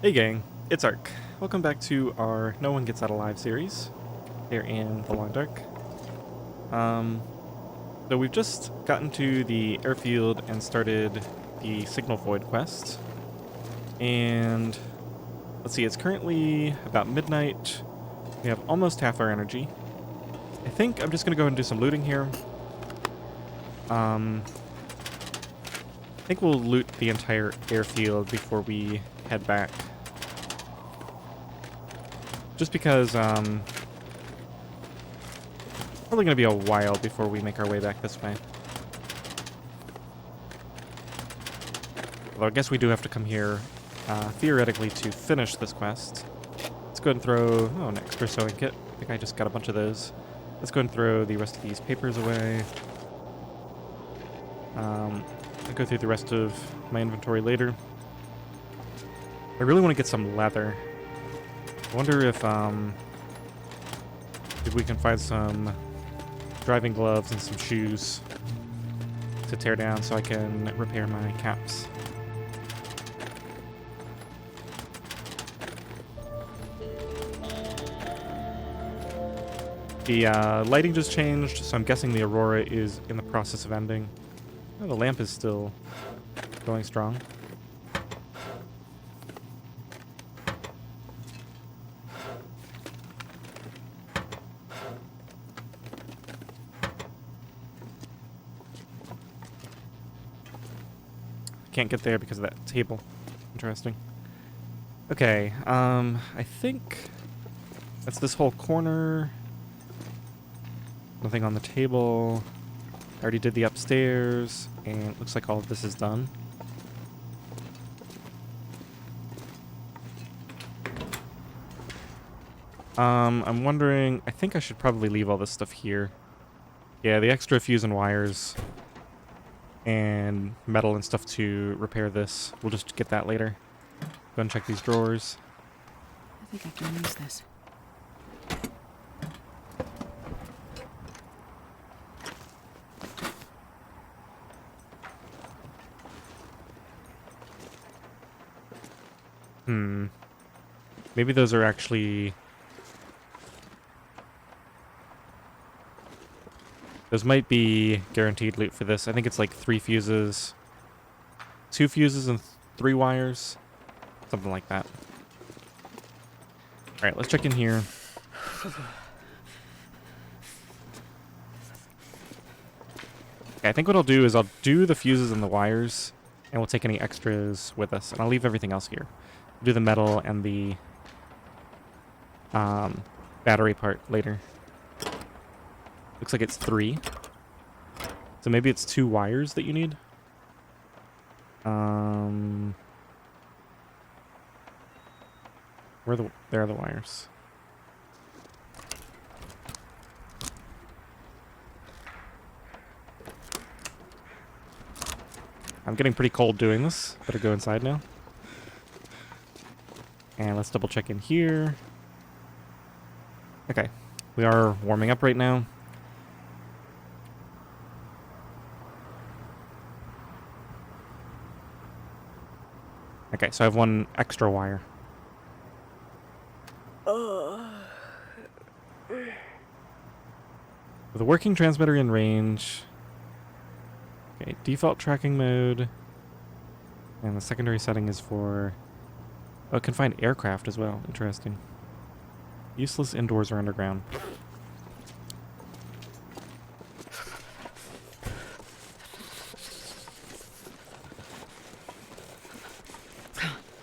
Hey gang, it's Ark. Welcome back to our No One Gets Out Alive series here in the Long Dark. So we've just gotten to the airfield and started the Signal Void quest. And let's see, it's currently about midnight. We have almost half our energy. I think I'm just gonna go and do some looting here. I think we'll loot the entire airfield before we head back. Just because, probably gonna be a while before we make our way back this way. Although I guess we do have to come here, theoretically, to finish this quest. Let's go ahead and throw, an extra sewing kit. I think I just got a bunch of those. Let's go ahead and throw the rest of these papers away. I'll go through the rest of my inventory later. I really want to get some leather. I wonder if we can find some driving gloves and some shoes to tear down so I can repair my caps. The lighting just changed, so I'm guessing the aurora is in the process of ending. Oh, the lamp is still going strong. Can't get there because of that table. Interesting. Okay, I think that's this whole corner. Nothing on the table. I already did the upstairs, and it looks like all of this is done. I'm wondering, I think I should probably leave all this stuff here. Yeah, the extra fuse and wires and metal and stuff to repair this. We'll just get that later. Go and check these drawers. I think I can use this. Maybe those are actually... Those might be guaranteed loot for this. I think it's like 3 fuses. 2 fuses and 3 wires. Something like that. Alright, let's check in here. Okay, I think what I'll do is I'll do the fuses and the wires, and we'll take any extras with us, and I'll leave everything else here. Do the metal and the battery part later. Looks like it's 3. So maybe it's 2 wires that you need. There are the wires. I'm getting pretty cold doing this. Better go inside now. And let's double check in here. Okay. We are warming up right now. Okay, so I have 1 extra wire. With a working transmitter in range. Okay, default tracking mode. And the secondary setting is for... Oh, it can find aircraft as well. Interesting. Useless indoors or underground.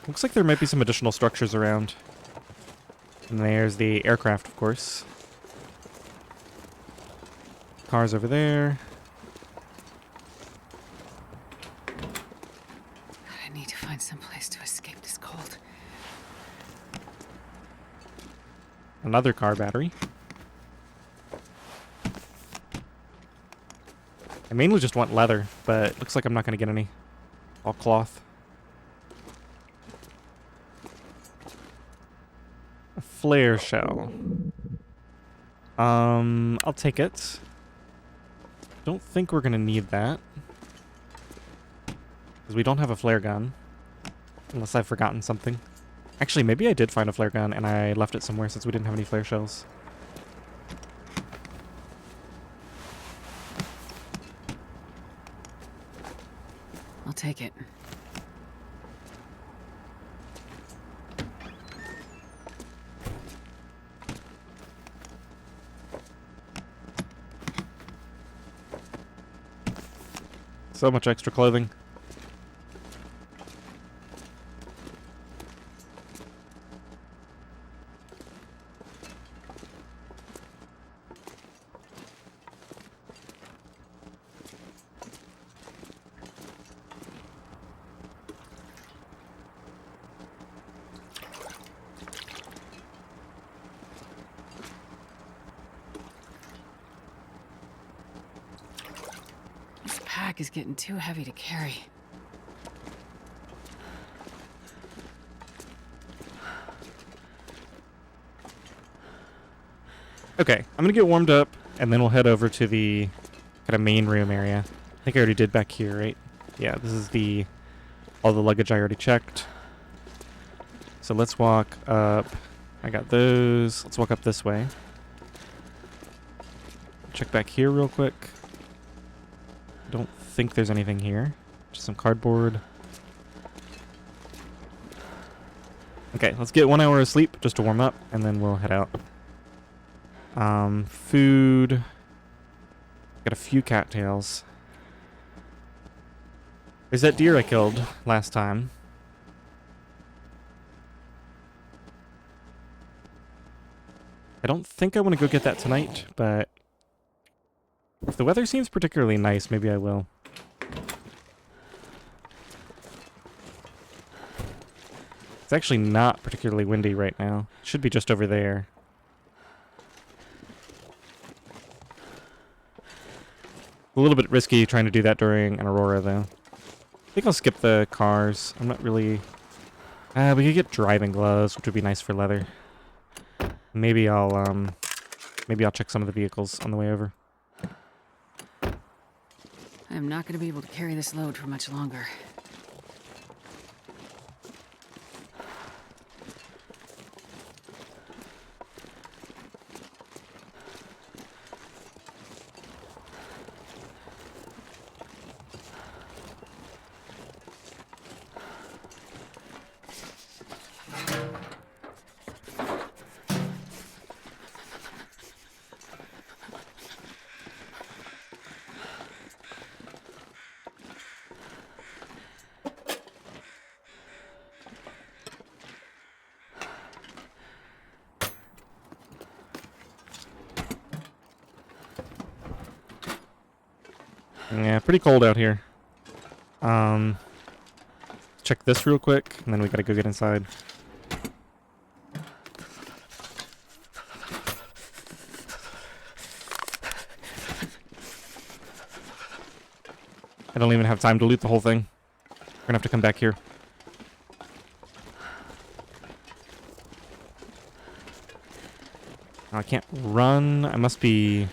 Looks like there might be some additional structures around. And there's the aircraft, of course. Cars over there. I need to find some place to escape this cold. Another car battery. I mainly just want leather, but it looks like I'm not going to get any. All cloth. A flare shell. I'll take it. Don't think we're going to need that. Because we don't have a flare gun. Unless I've forgotten something. Actually, maybe I did find a flare gun and I left it somewhere since we didn't have any flare shells. I'll take it. So much extra clothing. This pack is getting too heavy to carry. Okay, I'm gonna get warmed up, and then we'll head over to the kind of main room area. I think I already did back here, right? Yeah, this is all the luggage I already checked. So let's walk up. I got those. Let's walk up this way. Check back here real quick. Don't think there's anything here. Just some cardboard. Okay, let's get 1 hour of sleep just to warm up, and then we'll head out. Food. Got a few cattails. There's that deer I killed last time. I don't think I want to go get that tonight, but if the weather seems particularly nice, maybe I will. It's actually not particularly windy right now. It should be just over there. A little bit risky trying to do that during an aurora, though. I think I'll skip the cars. I'm not really... we could get driving gloves, which would be nice for leather. Maybe I'll check some of the vehicles on the way over. I'm not going to be able to carry this load for much longer. Yeah, pretty cold out here. Check this real quick, and then we gotta go get inside. I don't even have time to loot the whole thing. We're gonna have to come back here. I can't run. I must be...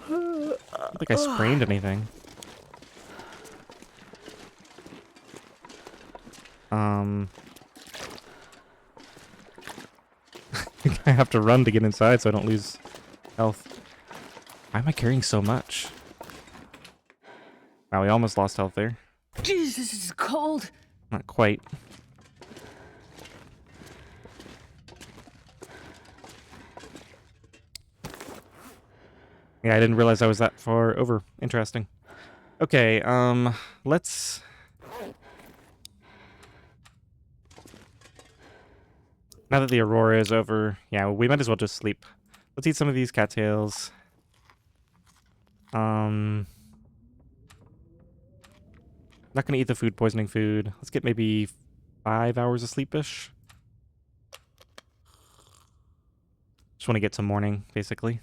I don't think I sprained anything. I think I have to run to get inside so I don't lose health. Why am I carrying so much? Wow, we almost lost health there. Jeez, this is cold. Not quite. Yeah, I didn't realize I was that far over. Interesting. Okay, let's... Now that the aurora is over, yeah, we might as well just sleep. Let's eat some of these cattails. Not gonna eat the food poisoning food. Let's get maybe 5 hours of sleep-ish. Just want to get to morning, basically.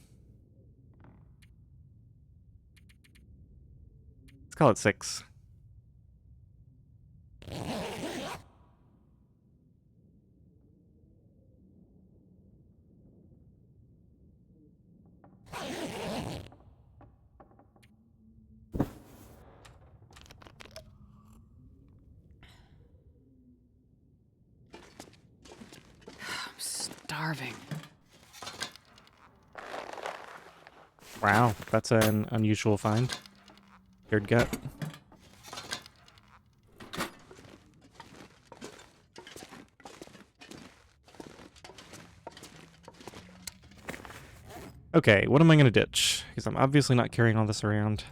Let's call it 6. starving. Wow, that's an unusual find. Cured gut. Okay, what am I gonna ditch? Because I'm obviously not carrying all this around.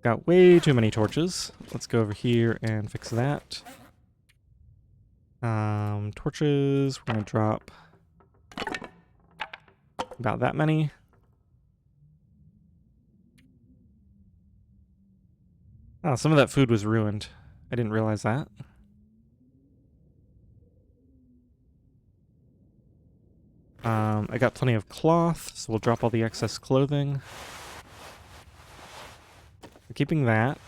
Got way too many torches. Let's go over here and fix that. Torches, we're gonna drop about that many. Oh, some of that food was ruined. I didn't realize that. I got plenty of cloth, so we'll drop all the excess clothing. We're keeping that.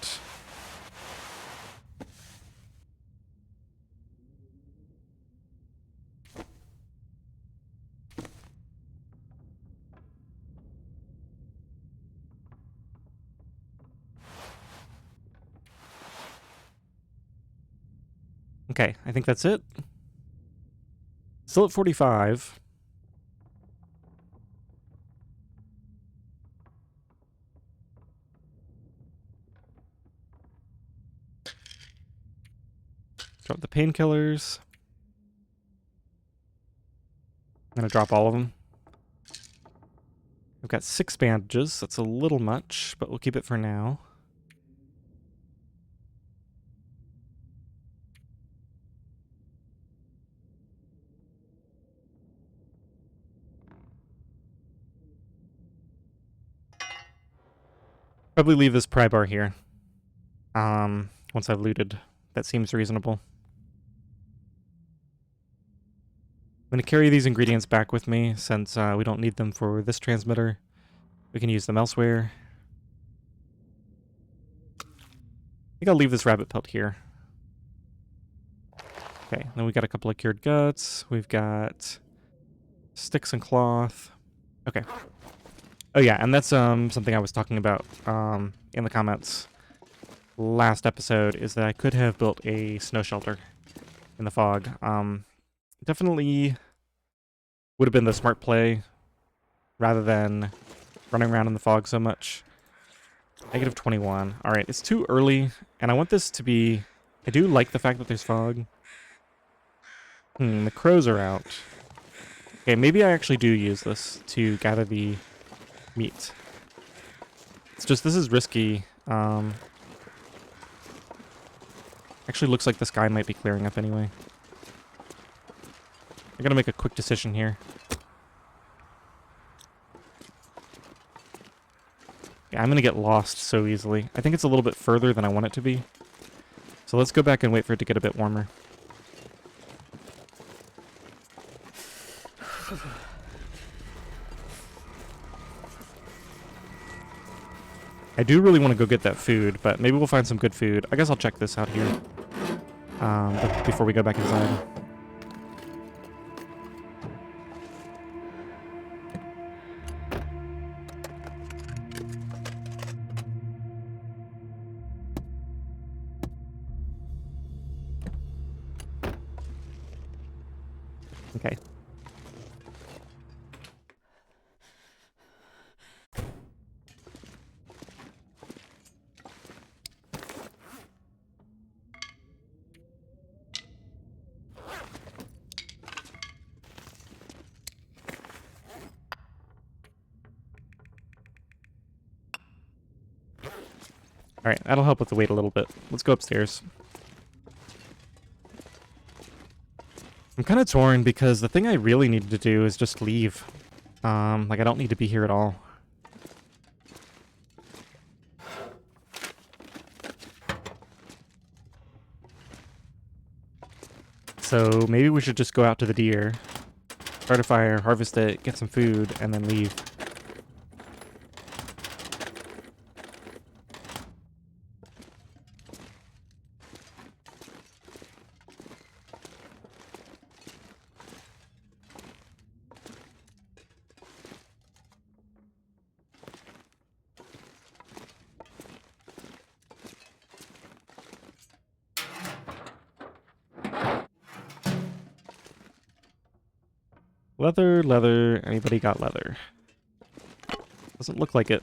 Okay, I think that's it. Still at 45. Drop the painkillers. I'm gonna drop all of them. I've got 6 bandages. That's a little much, but we'll keep it for now. Probably leave this pry bar here. Once I've looted. That seems reasonable. I'm going to carry these ingredients back with me since we don't need them for this transmitter. We can use them elsewhere. I think I'll leave this rabbit pelt here. Okay, then we got a couple of cured guts. We've got sticks and cloth. Okay. Oh yeah, and that's something I was talking about in the comments last episode, is that I could have built a snow shelter in the fog. Definitely would have been the smart play rather than running around in the fog so much. Negative 21. Alright, it's too early, and I want this to be... I do like the fact that there's fog. The crows are out. Okay, maybe I actually do use this to gather the meat. It's just, this is risky. Actually looks like the sky might be clearing up anyway. I gotta make a quick decision here. Yeah, I'm gonna get lost so easily. I think it's a little bit further than I want it to be. So let's go back and wait for it to get a bit warmer. I do really want to go get that food, but maybe we'll find some good food. I guess I'll check this out here before we go back inside. Okay. Alright, that'll help with the weight a little bit. Let's go upstairs. I'm kind of torn because the thing I really need to do is just leave. Like, I don't need to be here at all. So maybe we should just go out to the deer, start a fire, harvest it, get some food, and then leave. Leather, leather. Anybody got leather? Doesn't look like it.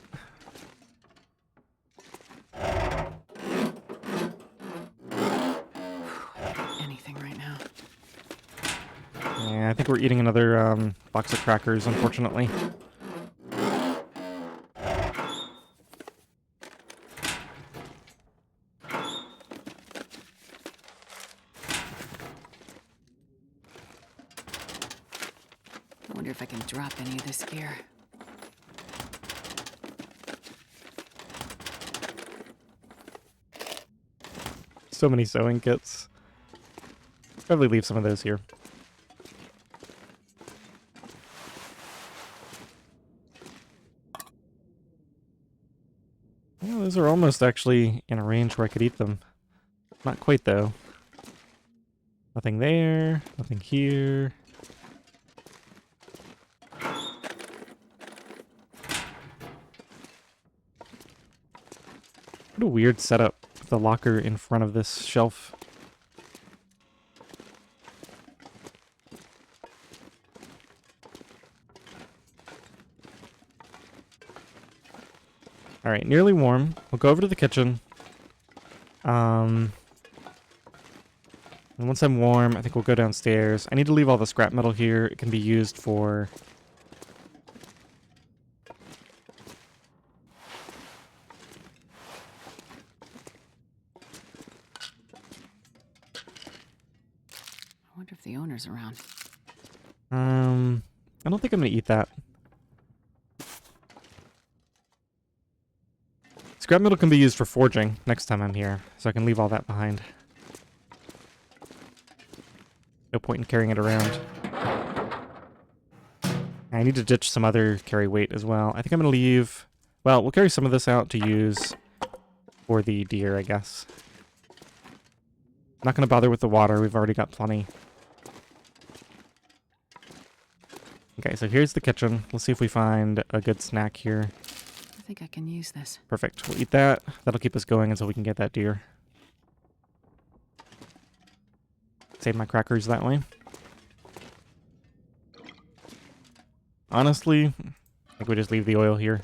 Anything right now. Yeah, I think we're eating another box of crackers, unfortunately. I wonder if I can drop any of this gear. So many sewing kits. Probably leave some of those here. Yeah, those are almost actually in a range where I could eat them. Not quite, though. Nothing there. Nothing here. What a weird setup. The locker in front of this shelf. Alright, nearly warm. We'll go over to the kitchen. And once I'm warm, I think we'll go downstairs. I need to leave all the scrap metal here. It can be used for... I wonder if the owner's around. I don't think I'm gonna eat that. Scrap metal can be used for forging next time I'm here, so I can leave all that behind. No point in carrying it around. I need to ditch some other carry weight as well. I think I'm gonna leave... Well, we'll carry some of this out to use for the deer, I guess. Not gonna bother with the water, we've already got plenty. Okay, so here's the kitchen. Let's see if we find a good snack here. I think I can use this. Perfect. We'll eat that. That'll keep us going until we can get that deer. Save my crackers that way. Honestly, I think we just leave the oil here.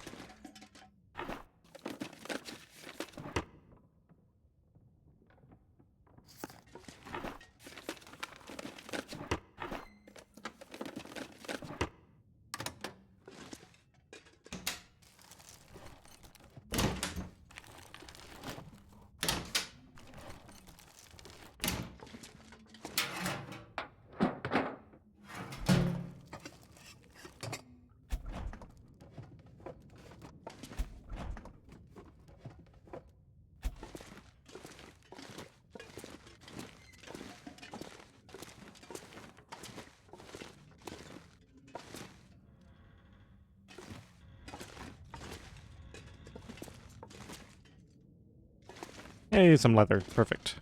Hey, some leather. Perfect.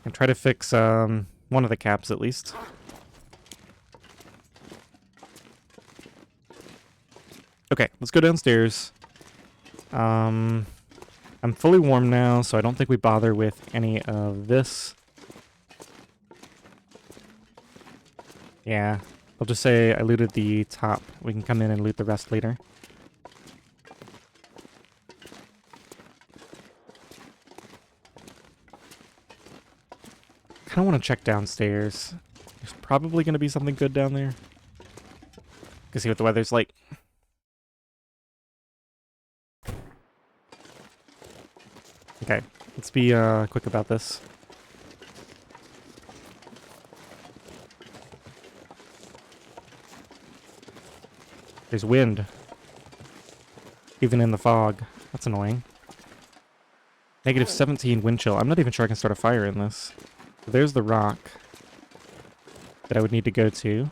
And try to fix one of the caps at least. Okay, let's go downstairs. I'm fully warm now, so I don't think we bother with any of this. Yeah, I'll just say I looted the top. We can come in and loot the rest later. I kind of want to check downstairs. There's probably going to be something good down there. Can see what the weather's like. Okay, let's be quick about this. There's wind. Even in the fog. That's annoying. Negative 17 wind chill. I'm not even sure I can start a fire in this. So there's the rock that I would need to go to.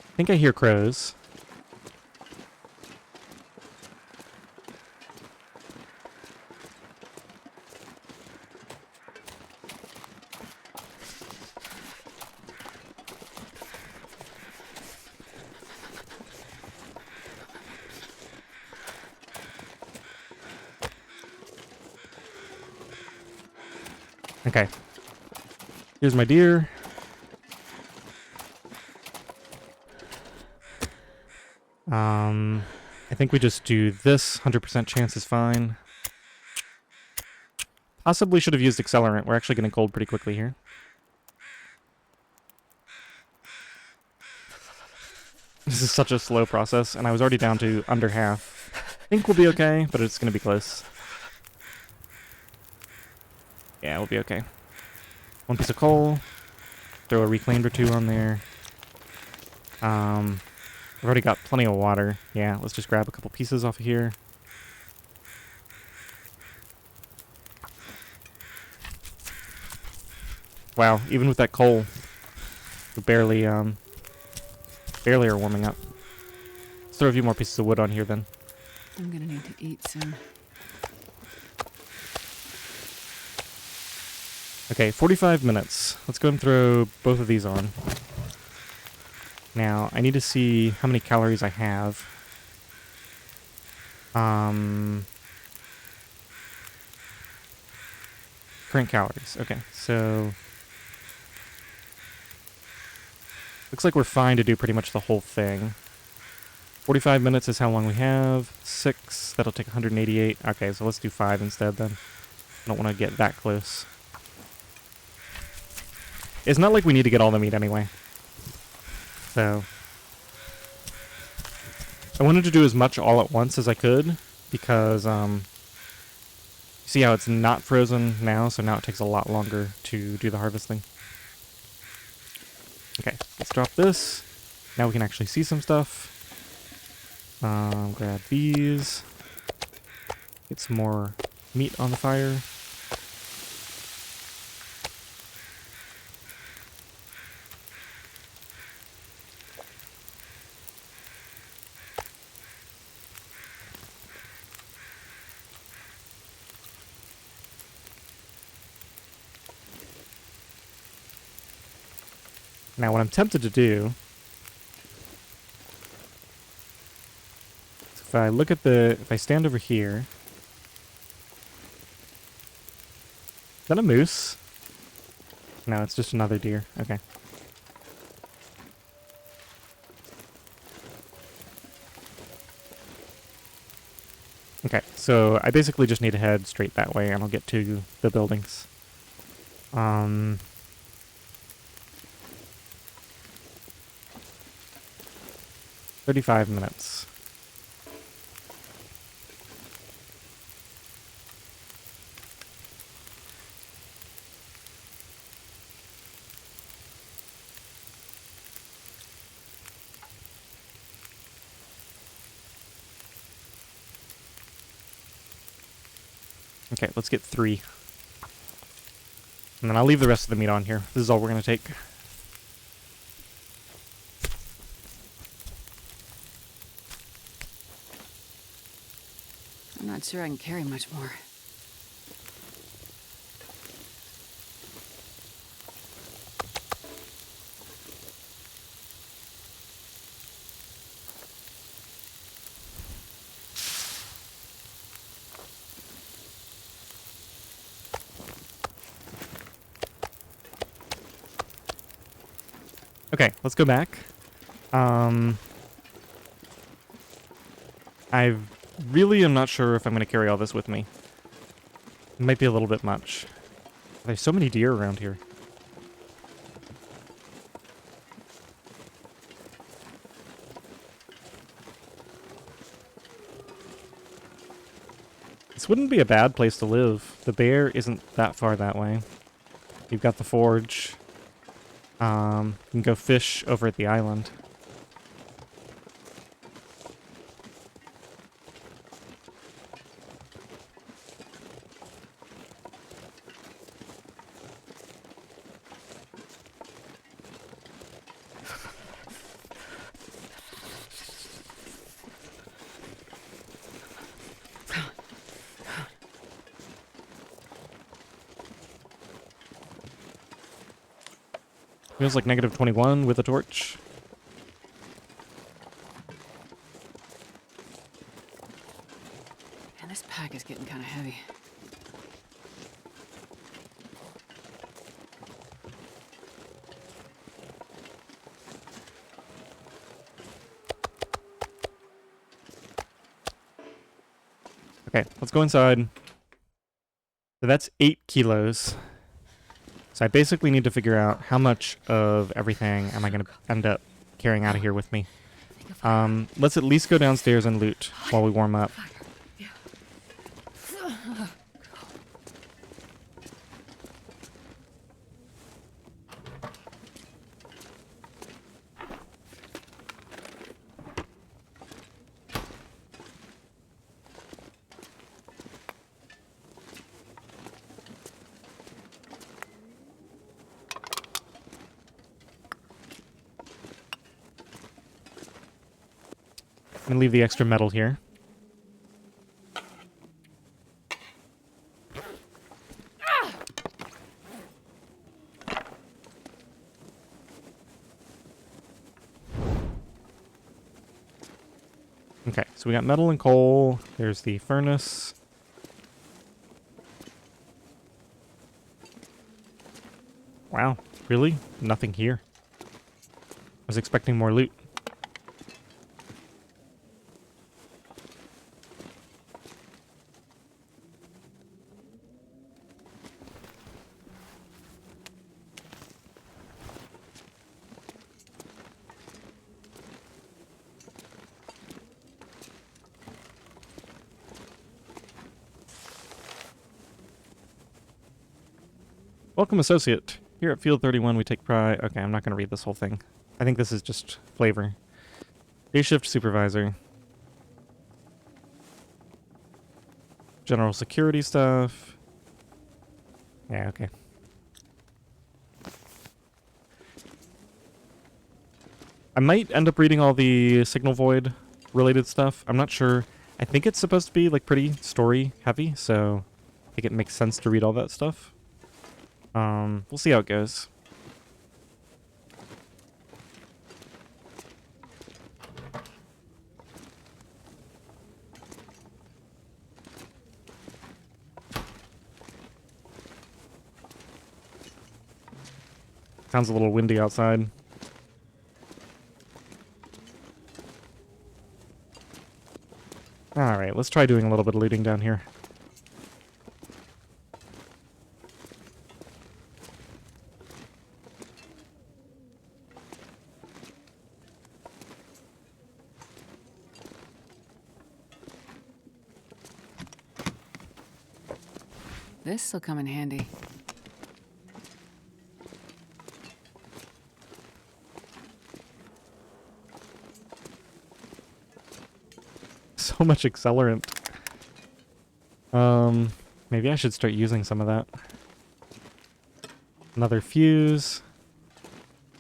I think I hear crows. Okay. Here's my deer. I think we just do this. 100% chance is fine. Possibly should have used accelerant. We're actually getting cold pretty quickly here. This is such a slow process, and I was already down to under half. I think we'll be okay, but it's going to be close. Yeah, we'll be okay. One piece of coal. Throw a reclaimed or two on there. I've already got plenty of water. Yeah, let's just grab a couple pieces off of here. Wow, even with that coal, we barely are warming up. Let's throw a few more pieces of wood on here then. I'm gonna need to eat soon. Okay, 45 minutes. Let's go and throw both of these on. Now, I need to see how many calories I have. Current calories. Okay, so looks like we're fine to do pretty much the whole thing. 45 minutes is how long we have. 6, that'll take 188. Okay, so let's do 5 instead then. I don't want to get that close. It's not like we need to get all the meat anyway. So I wanted to do as much all at once as I could because you see how it's not frozen now, so now it takes a lot longer to do the harvesting. Okay, let's drop this. Now we can actually see some stuff. Grab these. Get some more meat on the fire. Now what I'm tempted to do, if I look at if I stand over here, is that a moose? No, it's just another deer. Okay. Okay, so I basically just need to head straight that way and I'll get to the buildings. 35 minutes. Okay, let's get 3. And then I'll leave the rest of the meat on here. This is all we're going to take. I'm not sure I can carry much more. Okay, let's go back. I really am not sure if I'm going to carry all this with me. It might be a little bit much. There's so many deer around here. This wouldn't be a bad place to live. The bear isn't that far that way. You've got the forge. You can go fish over at the island. Feels like negative 21 with a torch. Man, this pack is getting kind of heavy. Okay, let's go inside. So that's 8 kilos. So I basically need to figure out how much of everything am I going to end up carrying out of here with me. Let's at least go downstairs and loot while we warm up. I'm going to leave the extra metal here. Okay, so we got metal and coal. There's the furnace. Wow, really? Nothing here. I was expecting more loot. Welcome, associate. Here at Field 31, we take pride... Okay, I'm not going to read this whole thing. I think this is just flavor. Day shift supervisor. General security stuff. Yeah, okay. I might end up reading all the Signal Void related stuff. I'm not sure. I think it's supposed to be like pretty story heavy, so I think it makes sense to read all that stuff. We'll see how it goes. Sounds a little windy outside. Alright, let's try doing a little bit of looting down here. This'll come in handy. So much accelerant. Maybe I should start using some of that. Another fuse.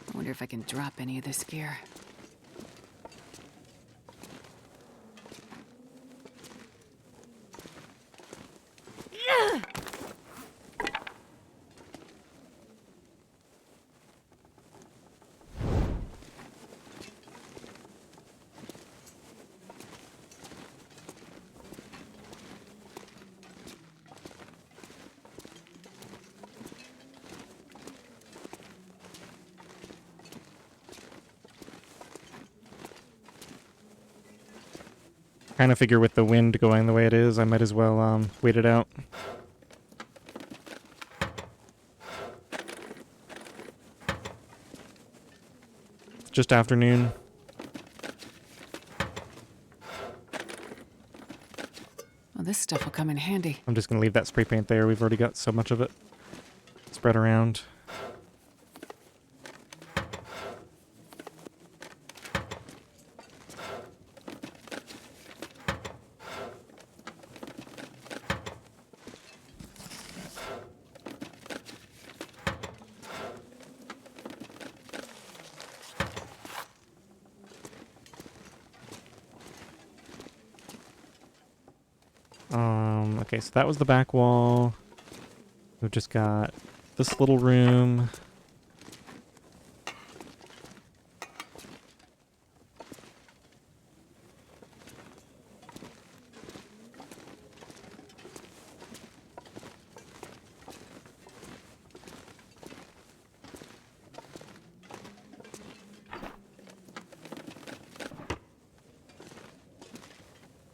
I wonder if I can drop any of this gear. Kind of figure with the wind going the way it is, I might as well wait it out. It's just afternoon. Well, this stuff will come in handy. I'm just going to leave that spray paint there. We've already got so much of it spread around. Okay, so that was the back wall. We've just got this little room.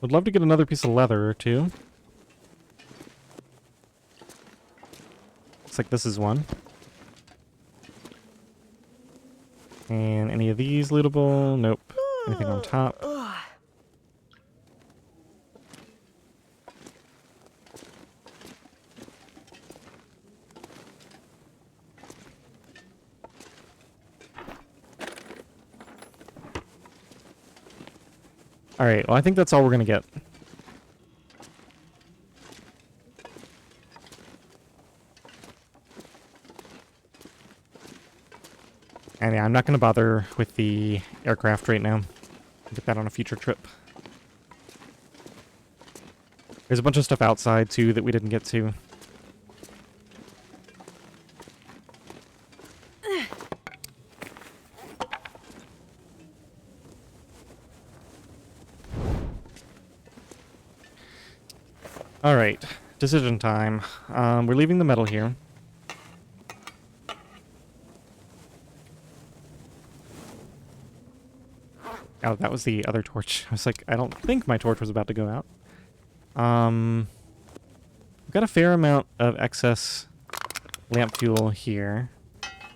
Would love to get another piece of leather or two. Looks like this is one. And any of these lootable? Nope. Anything on top? Alright, well I think that's all we're gonna get. And yeah, I'm not gonna bother with the aircraft right now. I'll get that on a future trip. There's a bunch of stuff outside too that we didn't get to. Alright, decision time. We're leaving the metal here. Oh, that was the other torch. I was like, I don't think my torch was about to go out. We've got a fair amount of excess lamp fuel here.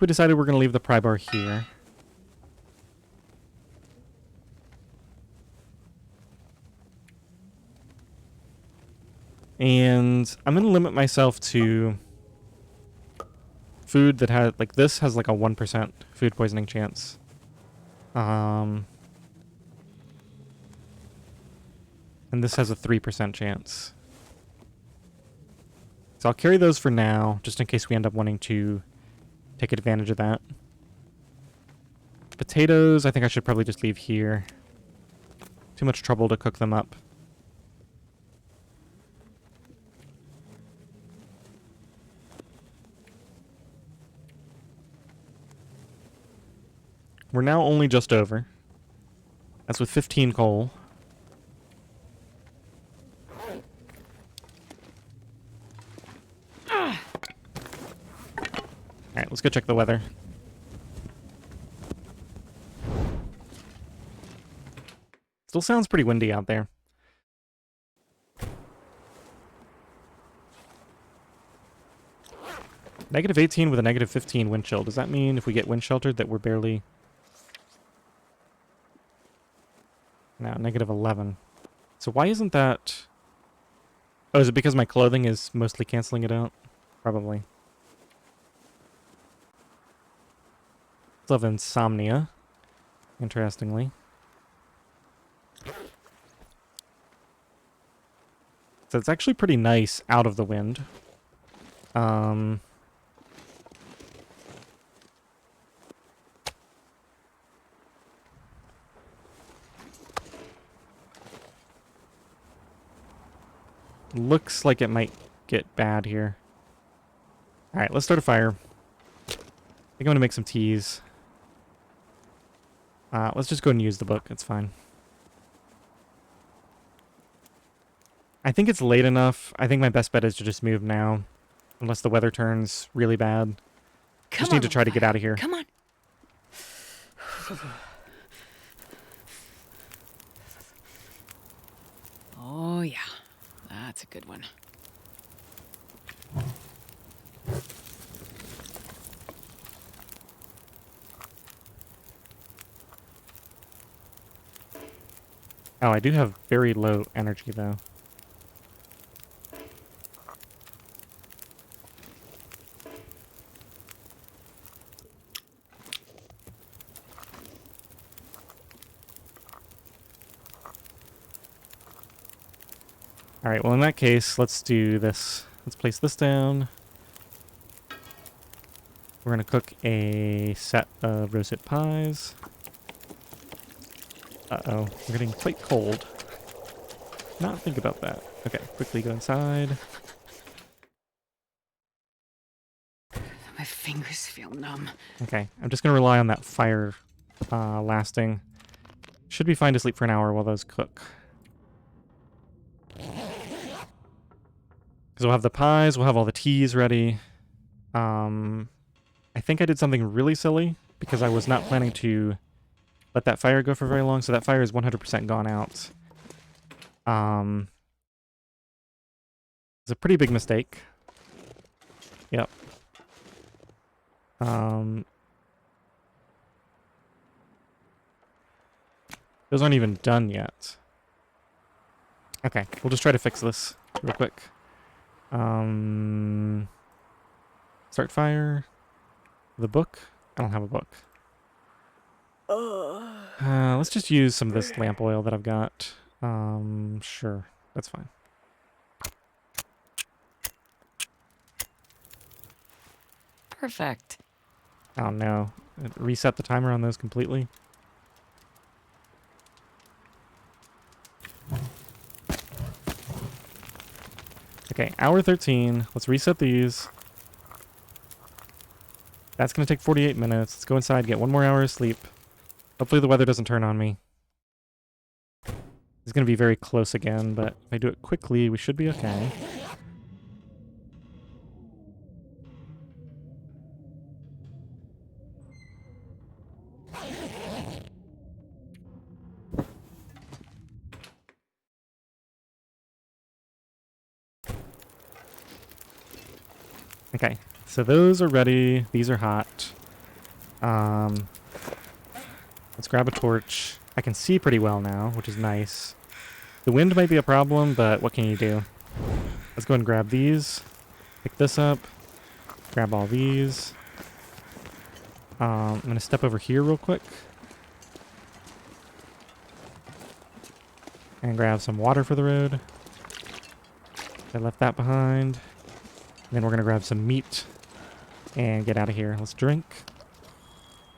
We decided we're going to leave the pry bar here. And I'm going to limit myself to food that has, like this has like a 1% food poisoning chance. And this has a 3% chance. So I'll carry those for now, just in case we end up wanting to take advantage of that. Potatoes, I think I should probably just leave here. Too much trouble to cook them up. We're now only just over. That's with 15 coal. Alright, let's go check the weather. Still sounds pretty windy out there. -18 with a -15 wind chill. Does that mean if we get wind sheltered that we're barely... No, -11. So why isn't that... Oh, is it because my clothing is mostly canceling it out? Probably. Still have insomnia, interestingly. So it's actually pretty nice out of the wind. Looks like it might get bad here. Alright, let's start a fire. I think I'm gonna make some teas. Let's just go and use the book. It's fine. I think it's late enough. I think my best bet is to just move now. Unless the weather turns really bad. Just need to try to get out of here. Come on. Oh, yeah. That's a good one. Oh, I do have very low energy, though. Alright, well in that case, let's do this. Let's place this down. We're going to cook a set of roasted pies. Uh-oh, we're getting quite cold. Not think about that. Okay, quickly go inside. My fingers feel numb. Okay, I'm just going to rely on that fire lasting. Should be fine to sleep for an hour while those cook. Because we'll have the pies, we'll have all the teas ready. I think I did something really silly because I was not planning to let that fire go for very long, so that fire is 100% gone out. It's a pretty big mistake. Yep. Um, those aren't even done yet. Okay, we'll just try to fix this real quick. Start fire. The book? I don't have a book. Let's just use some of this lamp oil that I've got. Sure. That's fine. Perfect. Oh no. Reset the timer on those completely. Okay, hour 13. Let's reset these. That's going to take 48 minutes. Let's go inside, get 1 more hour of sleep. Hopefully the weather doesn't turn on me. It's going to be very close again, but if I do it quickly, we should be okay. Okay, so those are ready. These are hot. Let's grab a torch. I can see pretty well now, which is nice. The wind might be a problem, but what can you do? Let's go and grab these. Pick this up. Grab all these. I'm going to step over here real quick. And grab some water for the road. I left that behind. Then we're going to grab some meat and get out of here. Let's drink.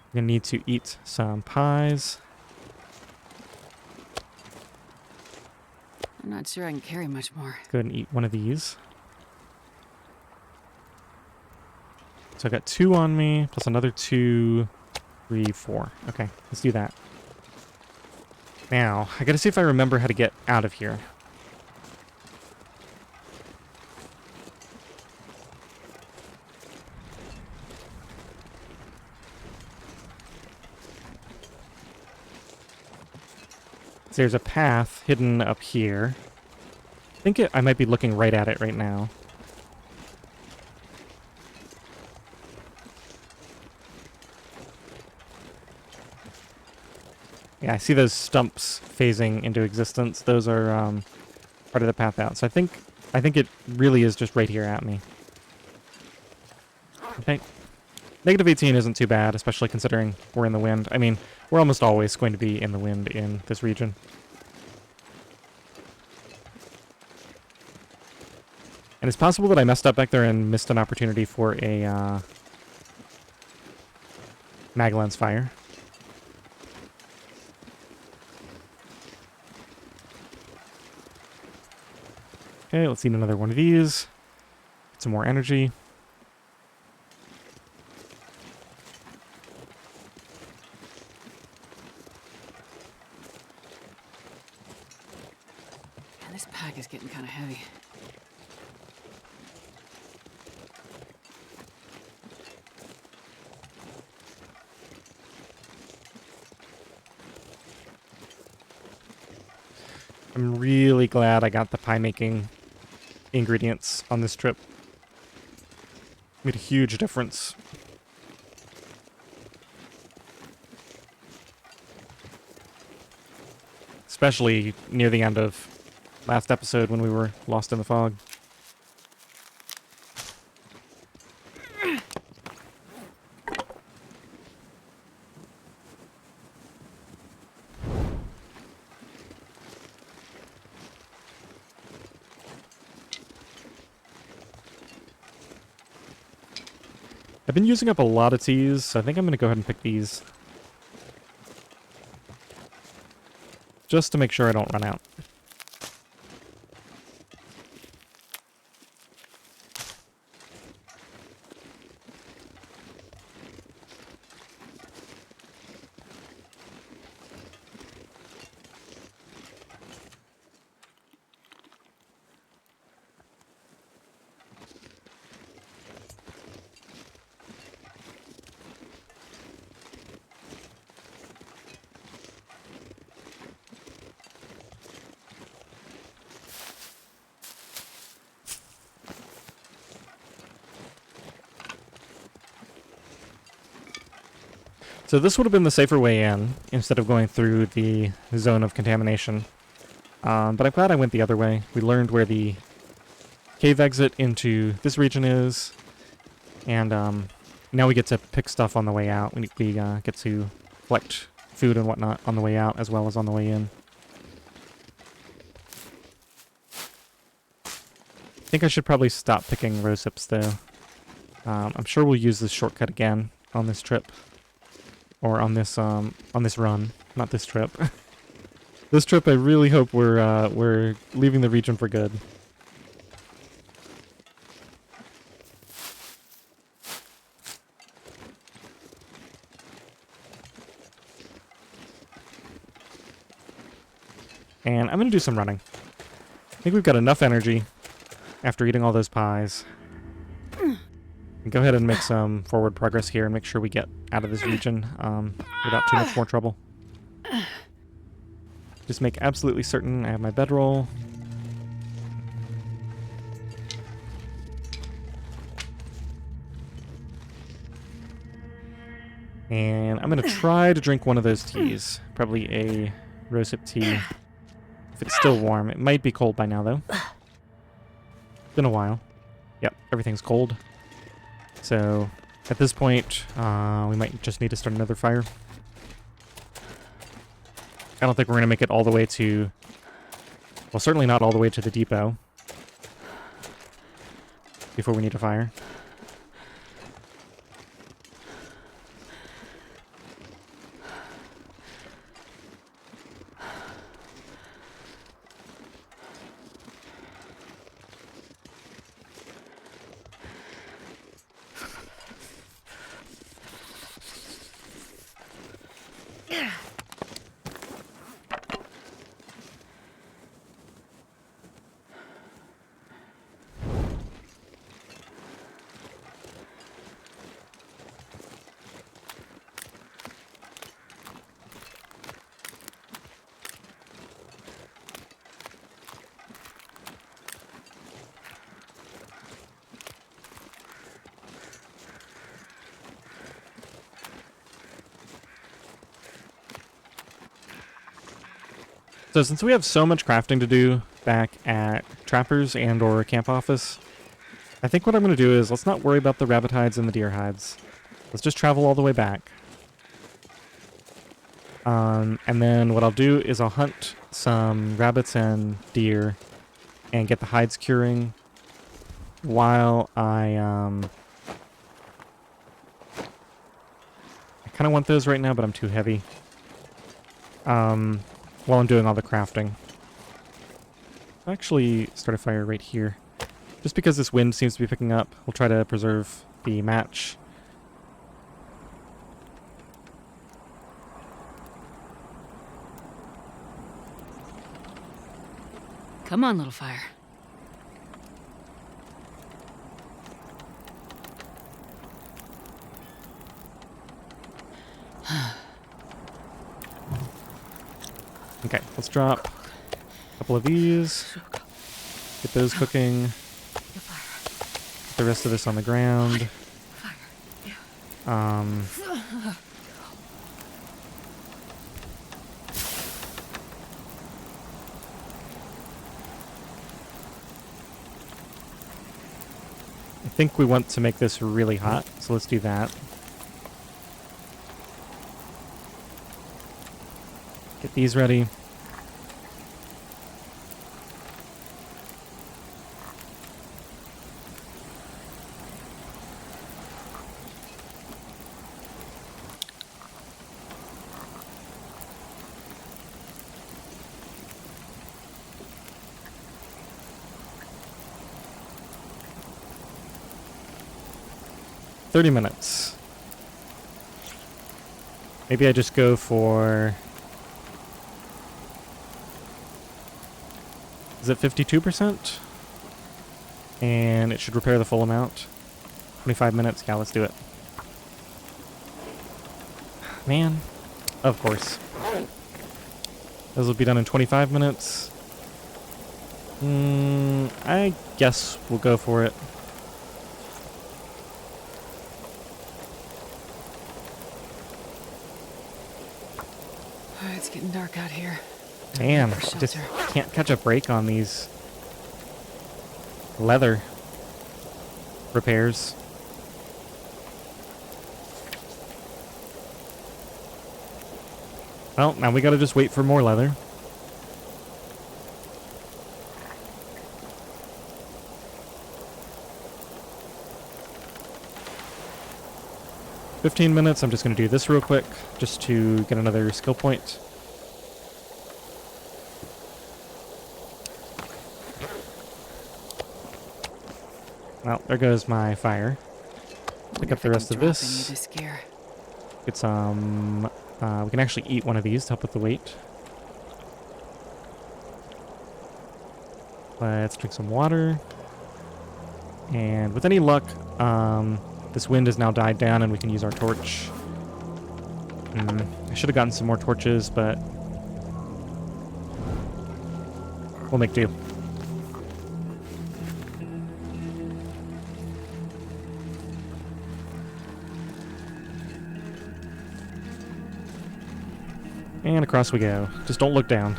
We're going to need to eat some pies. I'm not sure I can carry much more. Let's go ahead and eat one of these. So I got 2 on me, plus another 2, 3, 4. Okay, let's do that. Now, I gotta see if I remember how to get out of here. So there's a path hidden up here. I think I might be looking right at it right now. Yeah, I see those stumps phasing into existence. Those are part of the path out. So I think it really is just right here at me. Okay. Negative 18 isn't too bad, especially considering we're in the wind. I mean, we're almost always going to be in the wind in this region. And it's possible that I messed up back there and missed an opportunity for a Magellan's fire. Okay, let's eat another one of these. Get some more energy. Man, this pack is getting kind of heavy. I'm really glad I got the pie making ingredients on this trip. Made a huge difference. Especially near the end of last episode when we were lost in the fog. I've been using up a lot of teas, so I think I'm going to go ahead and pick these. Just to make sure I don't run out. So this would have been the safer way in, instead of going through the zone of contamination. But I'm glad I went the other way. We learned where the cave exit into this region is, and now we get to pick stuff on the way out. We get to collect food and whatnot on the way out, as well as on the way in. I think I should probably stop picking rose hips, though. I'm sure we'll use this shortcut again on this trip. Or on this run, not this trip. This trip, I really hope we're leaving the region for good. And I'm gonna do some running. I think we've got enough energy after eating all those pies. Go ahead and make some forward progress here and make sure we get out of this region without too much more trouble. Just make absolutely certain I have my bedroll. And I'm going to try to drink one of those teas. Probably a rosehip tea. If it's still warm. It might be cold by now, though. It's been a while. Yep, everything's cold. So, at this point, we might just need to start another fire. I don't think we're going to make it all the way to... Well, certainly not all the way to the depot before we need a fire. So since we have so much crafting to do back at Trappers and or Camp Office, I think what I'm going to do is let's not worry about the rabbit hides and the deer hides. Let's just travel all the way back. And then what I'll do is I'll hunt some rabbits and deer and get the hides curing while I kind of want those right now, but I'm too heavy. While I'm doing all the crafting. I'll actually start a fire right here. Just because this wind seems to be picking up, we'll try to preserve the match. Come on, little fire. Okay, let's drop a couple of these. Get those cooking. Get the rest of this on the ground. I think we want to make this really hot, so let's do that. Get these ready. $30 minutes. Maybe I just go for... Is it 52%? And it should repair the full amount. 25 minutes. Yeah, let's do it. Man. Of course. Those will be done in 25 minutes. I guess we'll go for it. It's getting dark out here. Damn, For just shelter. can't catch a break on these leather repairs. Well, now we gotta just wait for more leather. "15 minutes, I'm just gonna do this real quick, just to get another skill point. Well, there goes my fire. Pick up the rest of this. Gear. Get some... we can actually eat one of these to help with the weight. Let's drink some water. And with any luck, this wind has now died down and we can use our torch. I should have gotten some more torches, but we'll make do. And across we go. Just don't look down.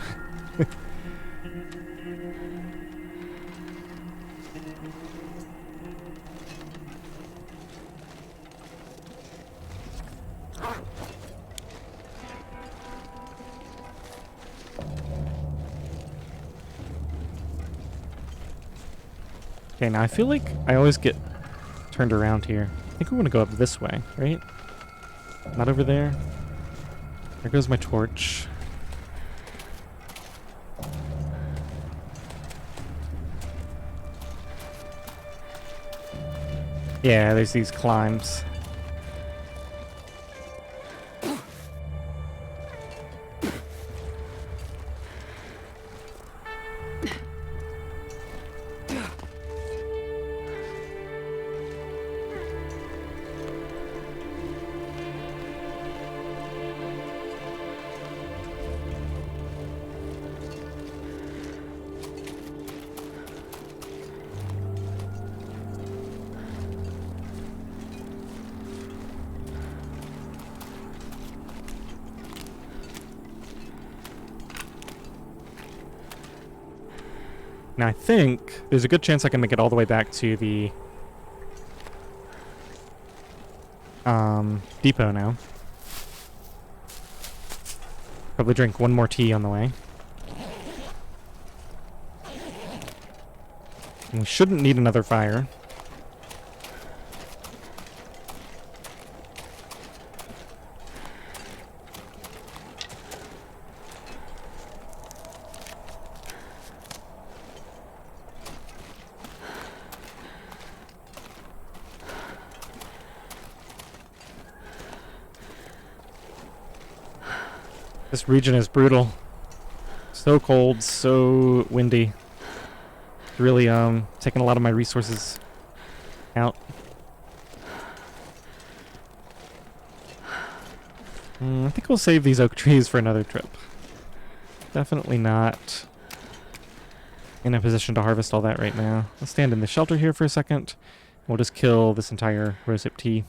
Okay, now I feel like I always get turned around here. I think we want to go up this way, right? Not over there. There goes my torch. Yeah, there's these climbs. Now I think there's a good chance I can make it all the way back to the depot now. Probably drink one more tea on the way. And we shouldn't need another fire. This region is brutal. So cold, so windy. Really taking a lot of my resources out. I think we'll save these oak trees for another trip. Definitely not in a position to harvest all that right now. Let's stand in the shelter here for a second. We'll just kill this entire rosehip tea.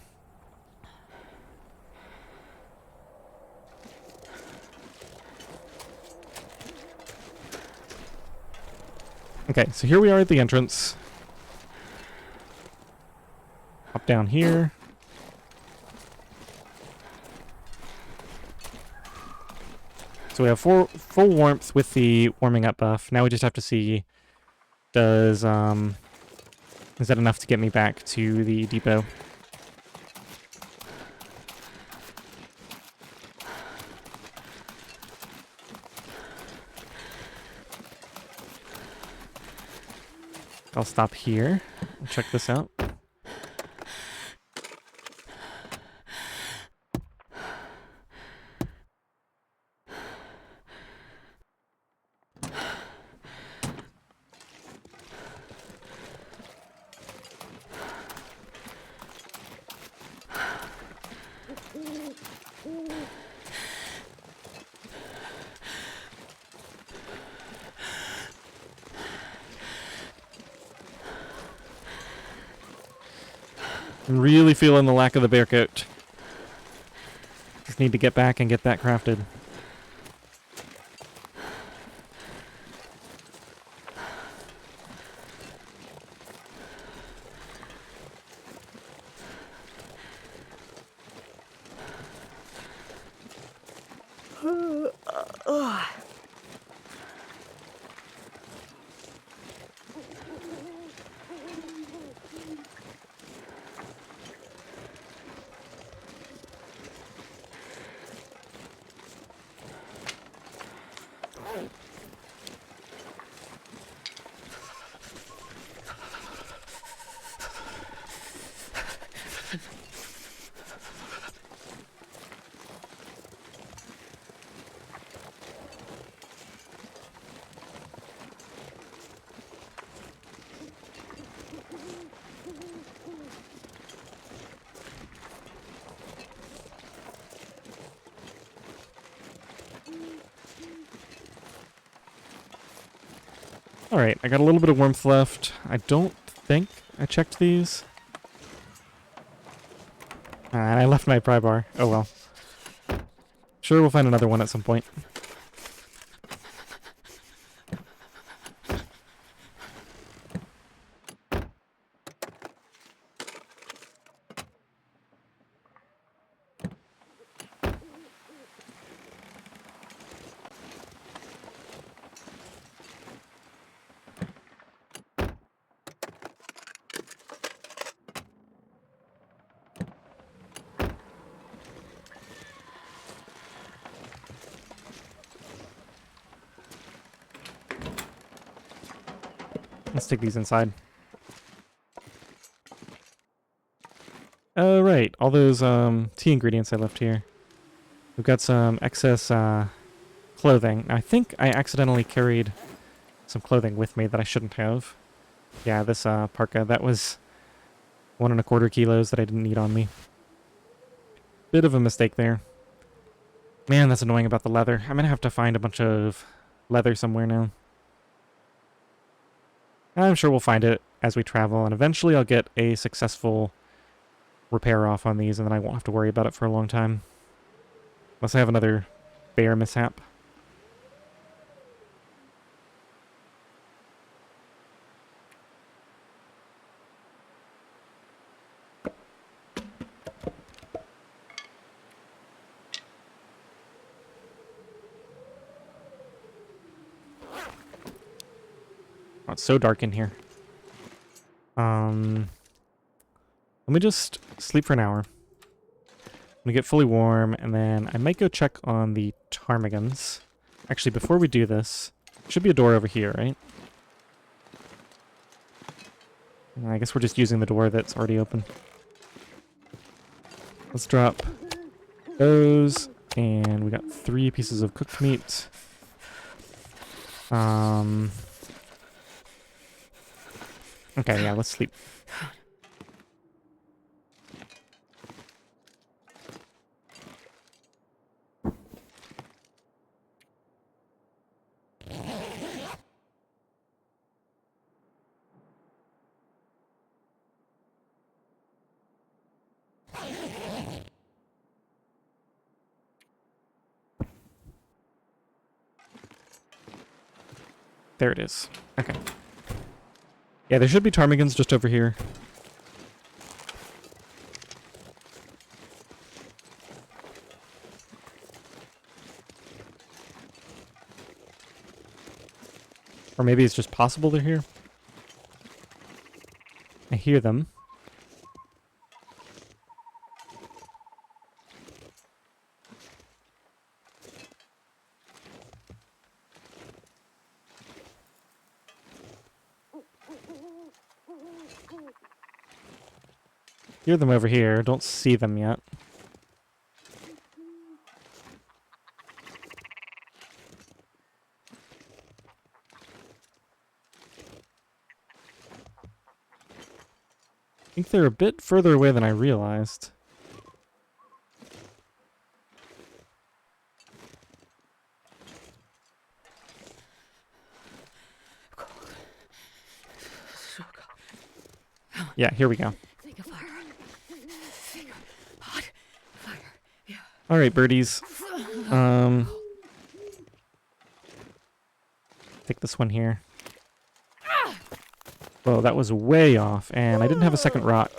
Okay, so here we are at the entrance. Hop down here. So we have full warmth with the warming up buff. Now we just have to see, is that enough to get me back to the depot? I'll stop here and check this out. I'm really feeling the lack of the bear coat. Just need to get back and get that crafted. Alright, I got a little bit of warmth left. I don't think I checked these. And I left my pry bar. Oh well. Sure, we'll find another one at some point. Let's take these inside. Oh, right. All those tea ingredients I left here. We've got some excess clothing. Now, I think I accidentally carried some clothing with me that I shouldn't have. Yeah, this parka. That was 1¼ kilos that I didn't need on me. Bit of a mistake there. Man, that's annoying about the leather. I'm going to have to find a bunch of leather somewhere now. I'm sure we'll find it as we travel, and eventually I'll get a successful repair off on these, and then I won't have to worry about it for a long time. Unless I have another bear mishap. Oh, it's so dark in here. Let me just sleep for an hour. I'm gonna get fully warm, and then I might go check on the ptarmigans. Actually, before we do this, should be a door over here, right? I guess we're just using the door that's already open. Let's drop those, and we got 3 pieces of cooked meat. Okay, yeah, let's sleep. There it is. Okay. Yeah, there should be ptarmigans just over here. Or maybe it's just possible they're here. I hear them. Hear them over here. Don't see them yet. I think they're a bit further away than I realized. Yeah, here we go. All right, birdies. Take this one here. Whoa, that was way off, and I didn't have a second rock.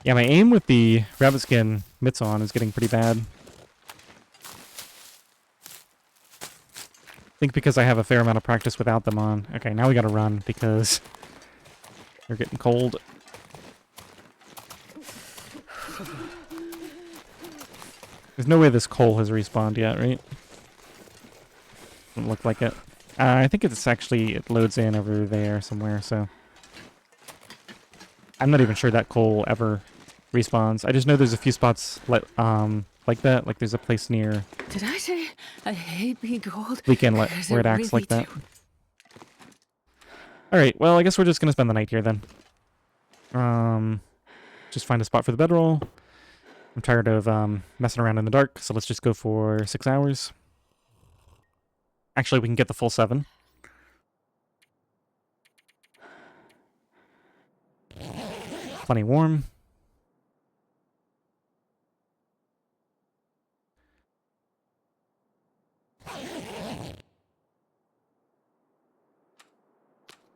Yeah, my aim with the rabbit skin mitts on is getting pretty bad. I think because I have a fair amount of practice without them on. Okay, now we gotta run because they're getting cold. There's no way this coal has respawned yet, right? Doesn't look like it. I think it's actually, it loads in over there somewhere, so... I'm not even sure that coal ever respawns. I just know there's a few spots like that. Like there's a place near Did I say I hate being cold? Weekend where it acts like that. Alright, well, I guess we're just gonna spend the night here then. Just find a spot for the bedroll. I'm tired of messing around in the dark, so let's just go for 6 hours. Actually, we can get the full 7. Plenty warm.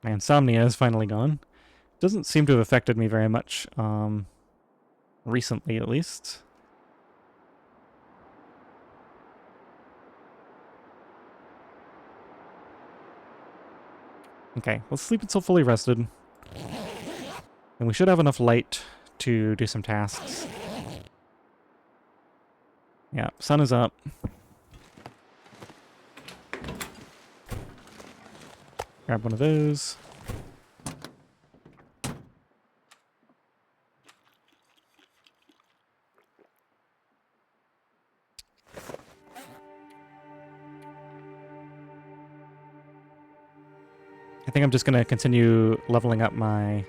My insomnia is finally gone. Doesn't seem to have affected me very much, recently at least. Okay, let's sleep until fully rested. And we should have enough light to do some tasks. Yeah, sun is up. Grab one of those. I think I'm just gonna continue leveling up my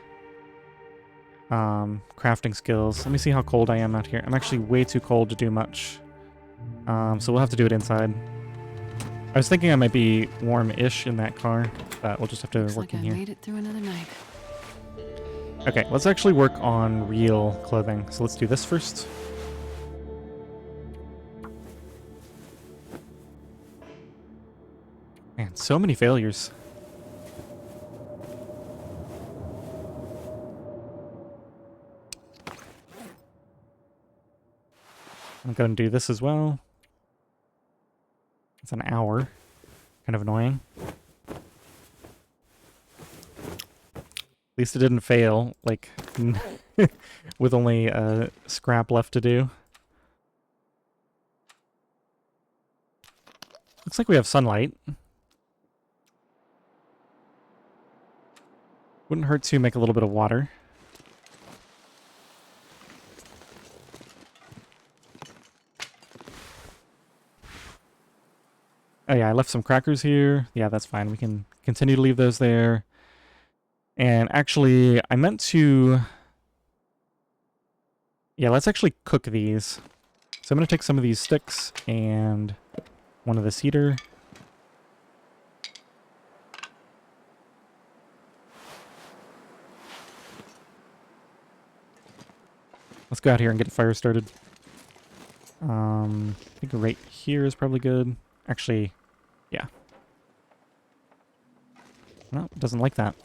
crafting skills. Let me see how cold I am out here. I'm actually way too cold to do much. So we'll have to do it inside. I was thinking I might be warm-ish in that car, but we'll just have to work in here. I made it through another night. Okay, let's actually work on real clothing. So let's do this first. Man, so many failures. I'm going to do this as well. It's an hour. Kind of annoying. At least it didn't fail, like, with only a scrap left to do. Looks like we have sunlight. Wouldn't hurt to make a little bit of water. Oh yeah, I left some crackers here. Yeah, that's fine. We can continue to leave those there. And actually, I meant to... Yeah, let's actually cook these. So I'm going to take some of these sticks and one of the cedar. Let's go out here and get the fire started. I think right here is probably good. Actually, yeah. No, it doesn't like that.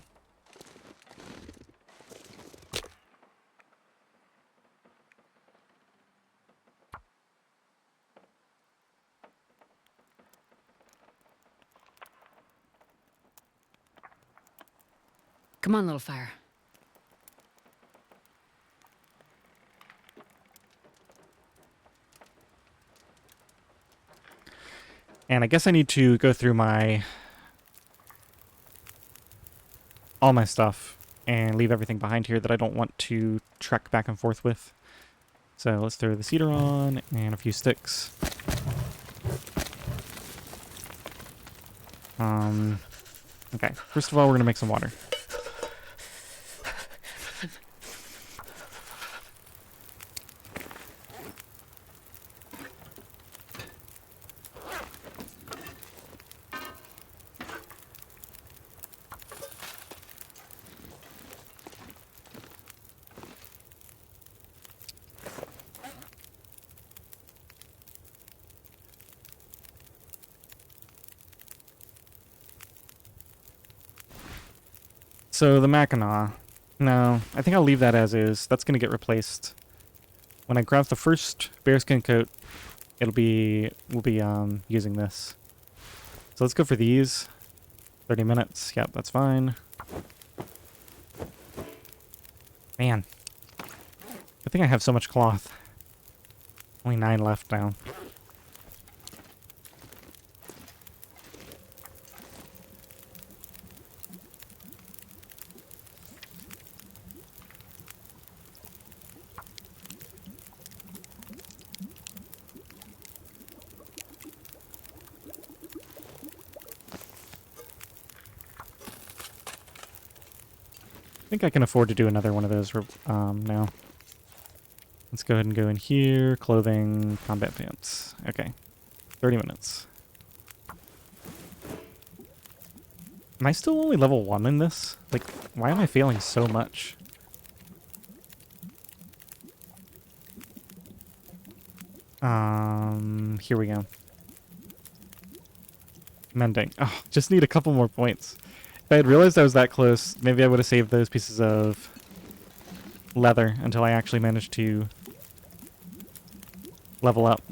Come on, little fire. And I guess I need to go through all my stuff and leave everything behind here that I don't want to trek back and forth with. So let's throw the cedar on and a few sticks. Okay, first of all, we're going to make some water. So the Mackinac. No, I think I'll leave that as is. That's going to get replaced. When I grab the first bearskin coat, we'll be using this. So let's go for these. 30 minutes. Yep, that's fine. Man. I think I have so much cloth. Only 9 left now. I think I can afford to do another one of those now. Let's go ahead and go in here. Clothing, combat pants. Okay. 30 minutes. Am I still only level 1 in this? Like, why am I failing so much? Here we go. Mending. Oh, just need a couple more points. If I had realized I was that close, maybe I would have saved those pieces of leather until I actually managed to level up.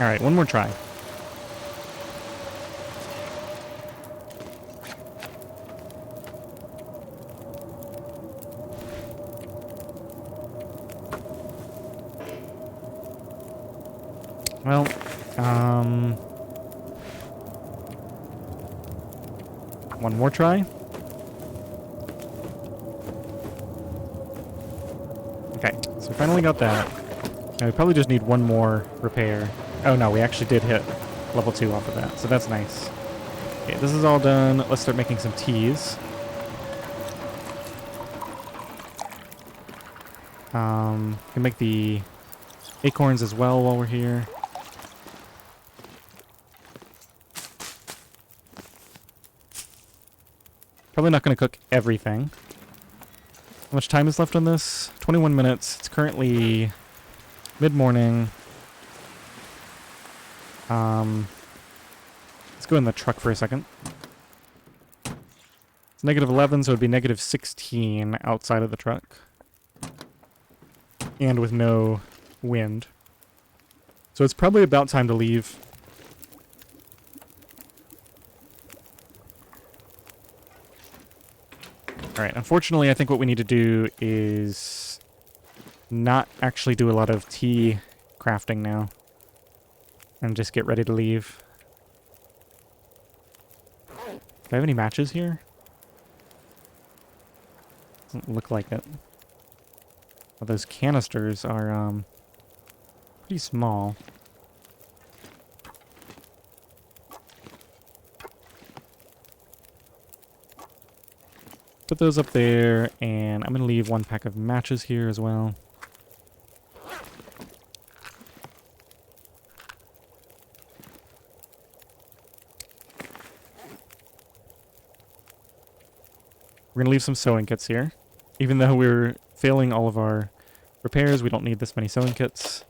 Alright, one more try. Well, one more try. Okay, so we finally got that. Now we probably just need one more repair. Oh no, we actually did hit level 2 off of that, so that's nice. Okay, this is all done. Let's start making some teas. We can make the acorns as well while we're here. Probably not going to cook everything. How much time is left on this? 21 minutes. It's currently mid-morning. Let's go in the truck for a second. It's negative 11, so it'd be negative 16 outside of the truck. And with no wind. So it's probably about time to leave. Alright, unfortunately I think what we need to do is not actually do a lot of tea crafting now. And just get ready to leave. Do I have any matches here? Doesn't look like it. Well, those canisters are pretty small. Put those up there, and I'm going to leave one pack of matches here as well. We're going to leave some sewing kits here. Even though we're failing all of our repairs, we don't need this many sewing kits.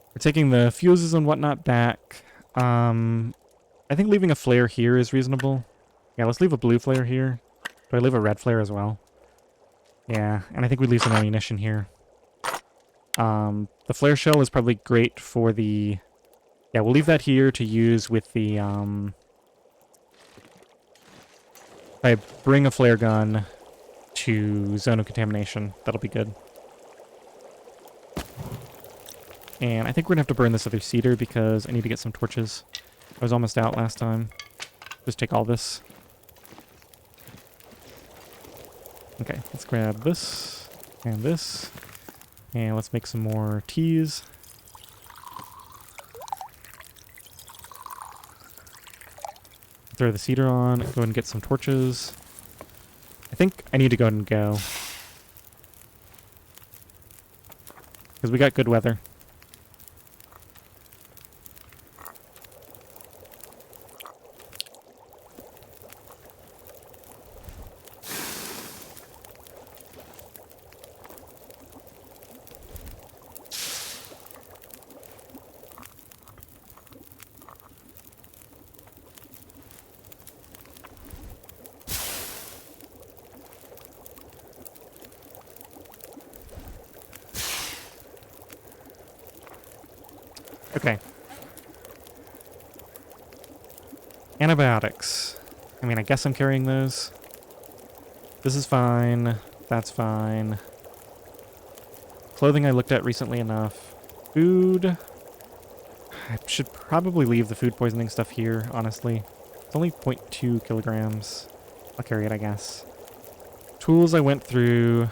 We're taking the fuses and whatnot back. I think leaving a flare here is reasonable. Yeah, let's leave a blue flare here. Do I leave a red flare as well? Yeah, and I think we leave some ammunition here. The flare shell is probably great for the... Yeah, we'll leave that here to use with the... If I bring a flare gun to zone of contamination, that'll be good. And I think we're going to have to burn this other cedar because I need to get some torches. I was almost out last time. Just take all this. Okay, let's grab this and this. And let's make some more teas. Throw the cedar on, go ahead and get some torches. I think I need to go ahead and go. Because we got good weather. Okay. Antibiotics. I mean, I guess I'm carrying those. This is fine. That's fine. Clothing I looked at recently enough. Food. I should probably leave the food poisoning stuff here, honestly. It's only 0.2 kilograms. I'll carry it, I guess. Tools I went through.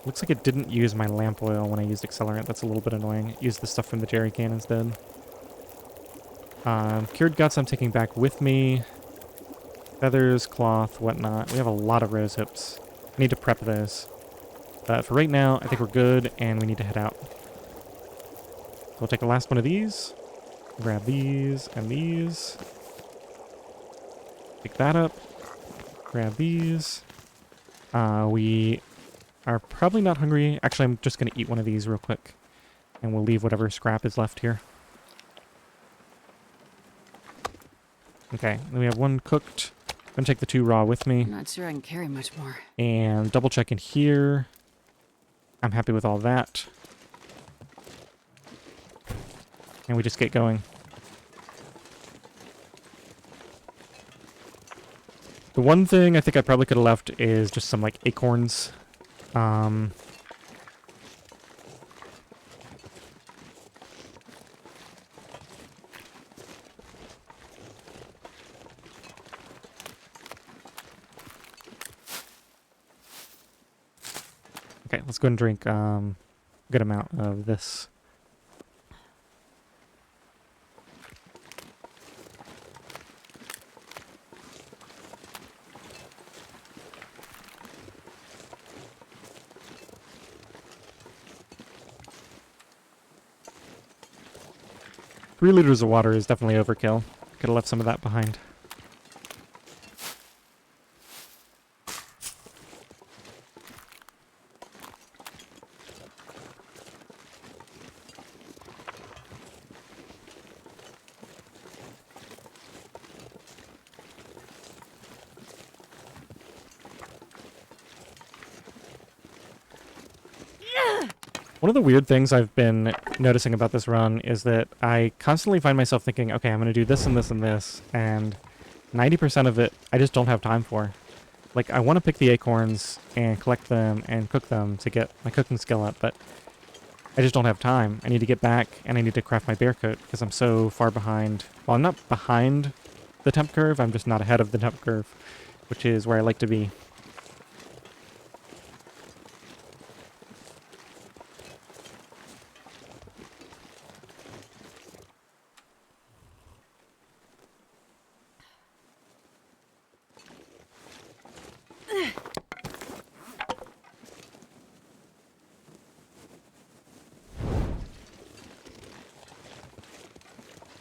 Looks like it didn't use my lamp oil when I used accelerant. That's a little bit annoying. It used the stuff from the jerry can instead. Cured guts I'm taking back with me. Feathers, cloth, whatnot. We have a lot of rose hips. I need to prep those. But for right now, I think we're good, and we need to head out. So we'll take the last one of these. Grab these and these. Pick that up. Grab these. We are probably not hungry. Actually, I'm just going to eat one of these real quick. And we'll leave whatever scrap is left here. Okay, then we have one cooked. I'm going to take the 2 raw with me. I'm not sure I can carry much more. And double check in here. I'm happy with all that. And we just get going. The one thing I think I probably could have left is just some, like, acorns. Okay, let's go and drink a good amount of this. Three liters of water is definitely overkill. Could have left some of that behind. One of the weird things I've been noticing about this run is that I constantly find myself thinking, okay, I'm going to do this and this and this, and 90% of it I just don't have time for. Like, I want to pick the acorns and collect them and cook them to get my cooking skill up, but I just don't have time. I need to get back, and I need to craft my bear coat, because I'm so far behind. Well, I'm not behind the temp curve, I'm just not ahead of the temp curve, which is where I like to be.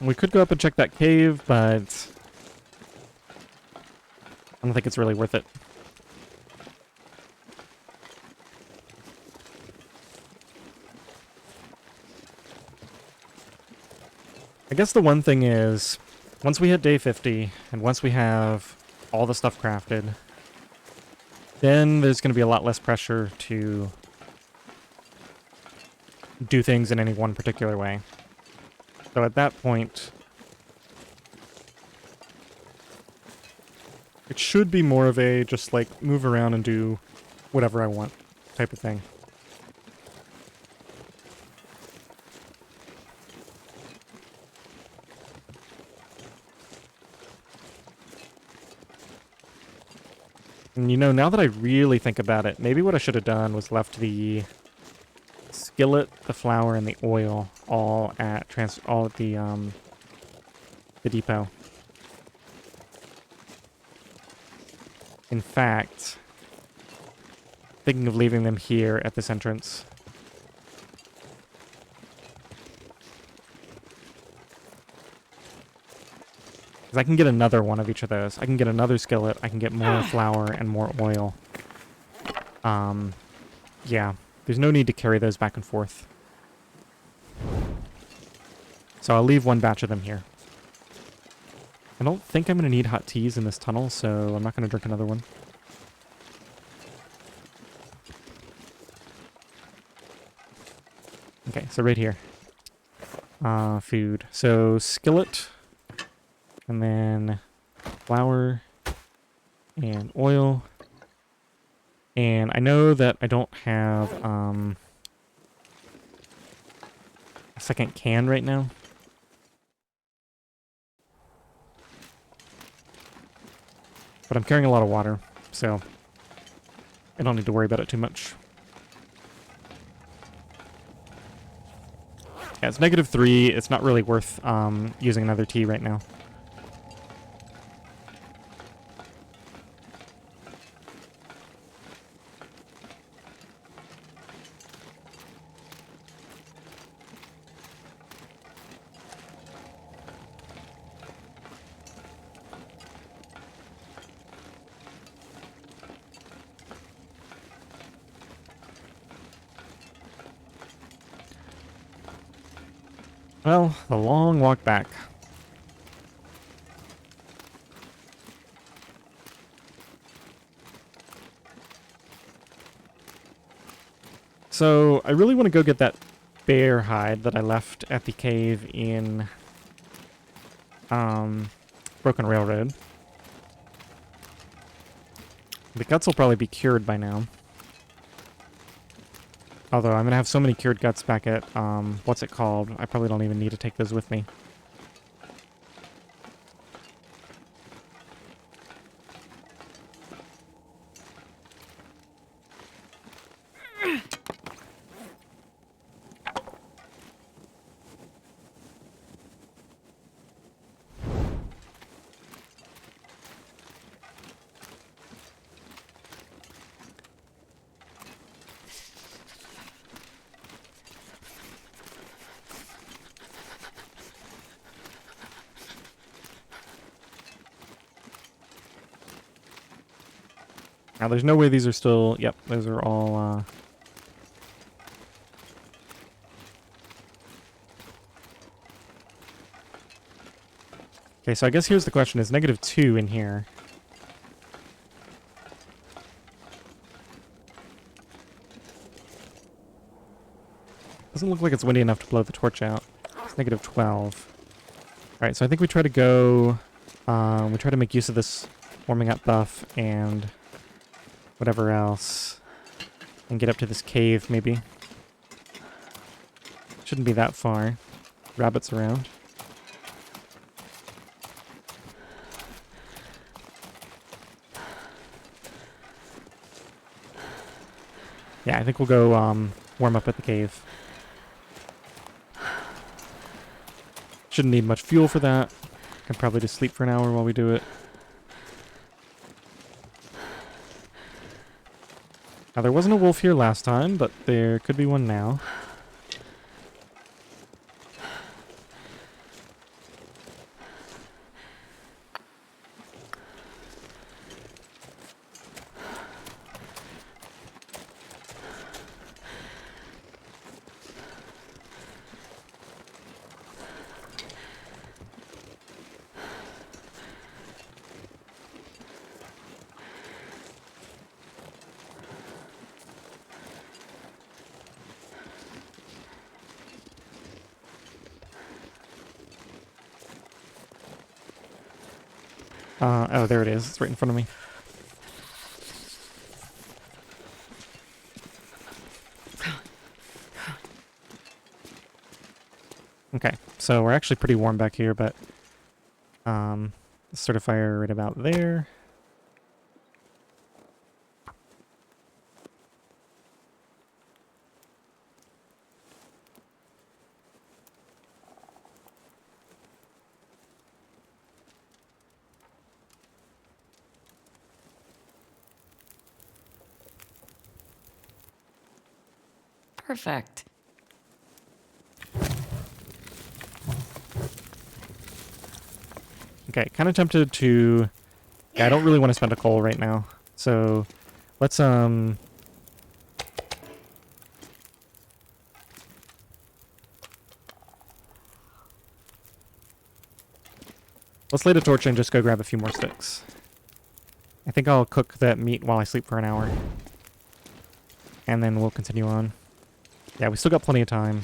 We could go up and check that cave, but I don't think it's really worth it. I guess the one thing is, once we hit day 50, and once we have all the stuff crafted, then there's going to be a lot less pressure to do things in any one particular way. So at that point, it should be more of a just like move around and do whatever I want type of thing. And you know, now that I really think about it, maybe what I should have done was left the skillet, the flour, and the oil all at the depot. In fact, thinking of leaving them here at this entrance. Because I can get another one of each of those. I can get another skillet. I can get more flour and more oil. Yeah. There's no need to carry those back and forth. So I'll leave one batch of them here. I don't think I'm going to need hot teas in this tunnel, so I'm not going to drink another one. Okay, so right here. Food. So skillet, and then flour, and oil. And I know that I don't have a second can right now. But I'm carrying a lot of water, so I don't need to worry about it too much. Yeah, it's -3. It's not really worth using another tea right now. Well, the long walk back. So, I really want to go get that bear hide that I left at the cave in Broken Railroad. The guts will probably be cured by now. Although I'm going to have so many cured guts back at, what's it called? I probably don't even need to take those with me. Now, there's no way these are still... Yep, those are all, Okay, so I guess here's the question. Is -2 in here? Doesn't look like it's windy enough to blow the torch out. It's -12. Alright, so I think we try to go... we try to make use of this warming up buff and... whatever else. And get up to this cave, maybe. Shouldn't be that far. Rabbits around. Yeah, I think we'll go warm up at the cave. Shouldn't need much fuel for that. Can probably just sleep for an hour while we do it. Now, there wasn't a wolf here last time, but there could be one now. Oh, there it is. It's right in front of me. Okay, so we're actually pretty warm back here, but let's start a fire right about there. Perfect. Okay, kind of tempted to... Yeah, I don't really want to spend a coal right now. So, let's Let's light a torch and just go grab a few more sticks. I think I'll cook that meat while I sleep for an hour. And then we'll continue on. Yeah, we still got plenty of time.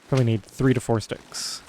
Probably need 3 to 4 sticks.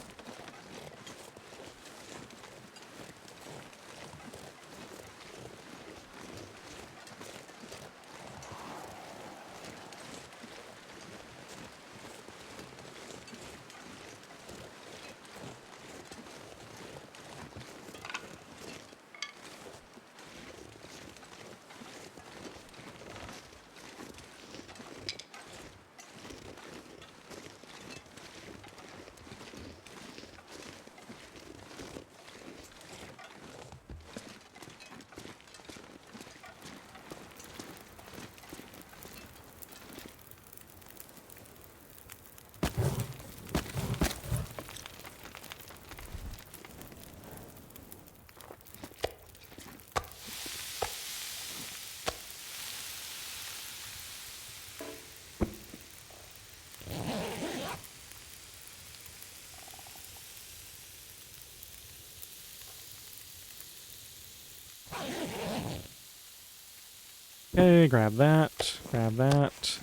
Okay, grab that, grab that.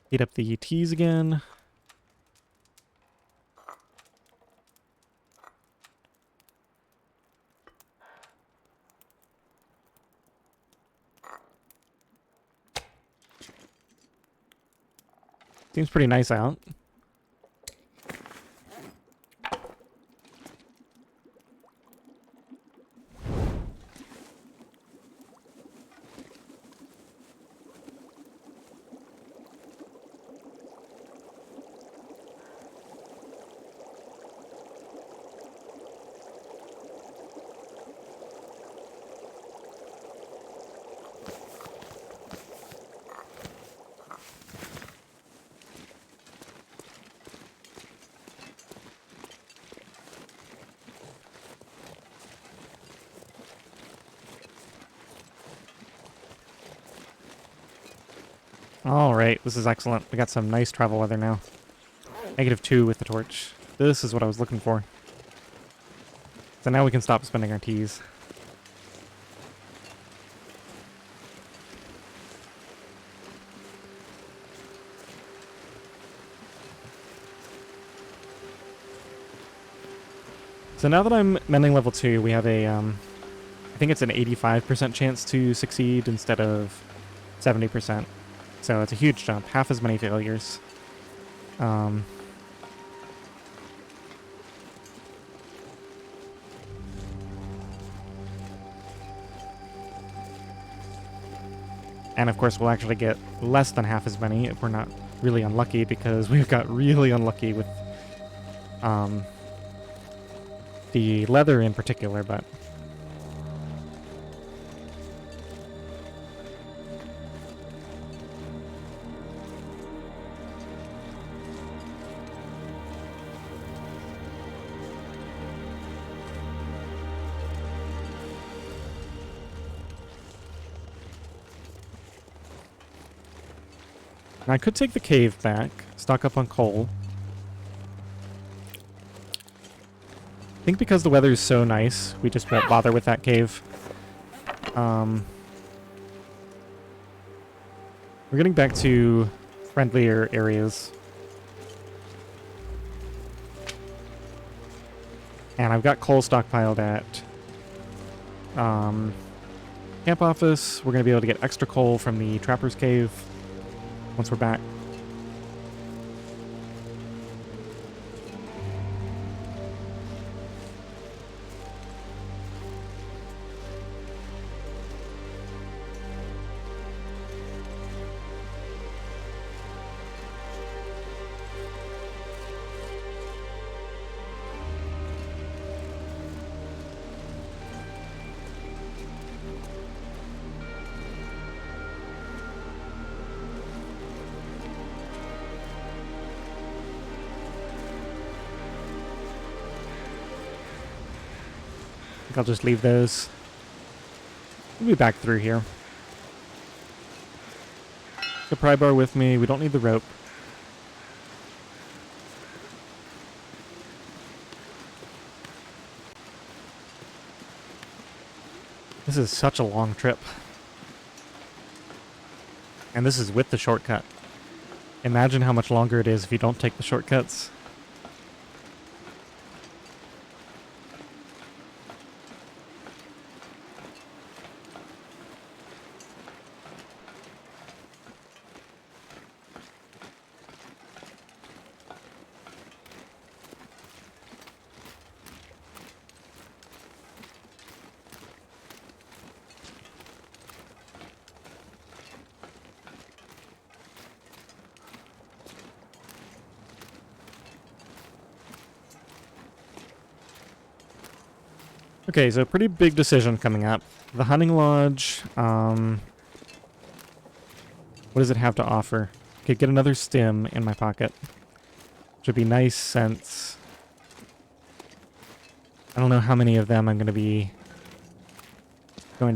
Heat up the ETs again. Seems pretty nice out. Alright, this is excellent. We got some nice travel weather now. -2 with the torch. This is what I was looking for. So now we can stop spending our teas. So now that I'm mending level 2, we have a, I think it's an 85% chance to succeed instead of 70%. So it's a huge jump, half as many failures. And of course we'll actually get less than half as many if we're not really unlucky, because we've got really unlucky with the leather in particular, but... I could take the cave back, stock up on coal. I think because the weather is so nice, we just won't bother with that cave. We're getting back to friendlier areas. And I've got coal stockpiled at camp office. We're going to be able to get extra coal from the Trapper's Cave once we're back. I'll just leave those. We'll be back through here. The pry bar with me. We don't need the rope. This is such a long trip. And this is with the shortcut. Imagine how much longer it is if you don't take the shortcuts. Okay, so pretty big decision coming up. The hunting lodge, what does it have to offer? Could get another stim in my pocket. Which would be nice since I don't know how many of them I'm going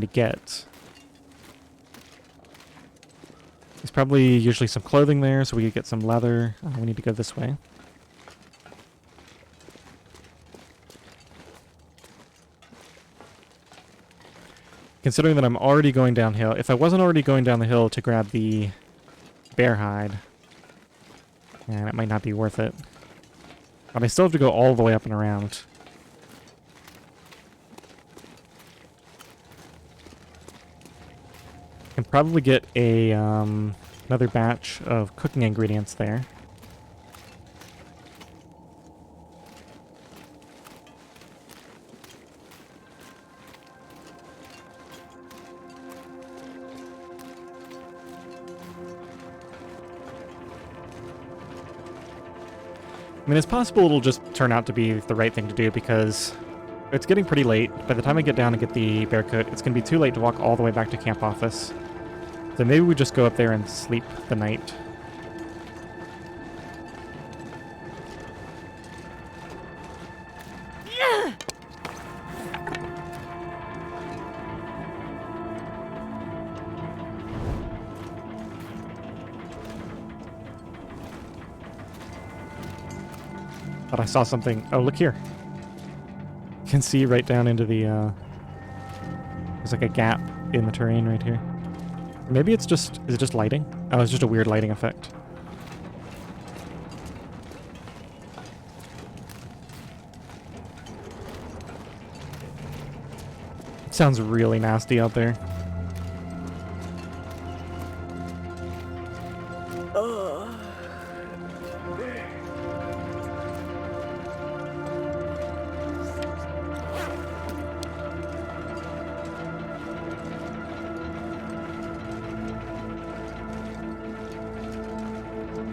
to get. There's probably usually some clothing there, so we could get some leather. We need to go this way. Considering that I'm already going downhill, if I wasn't already going down the hill to grab the bear hide, it might not be worth it. But I still have to go all the way up and around. Can probably get a another batch of cooking ingredients there. I mean, it's possible it'll just turn out to be the right thing to do because it's getting pretty late. By the time I get down and get the bear coat, it's going to be too late to walk all the way back to camp office. So maybe we just go up there and sleep the night. But I saw something. Oh, look here. You can see right down into the, there's like a gap in the terrain right here. Maybe it's just, is it just lighting? Oh, it's just a weird lighting effect. It sounds really nasty out there.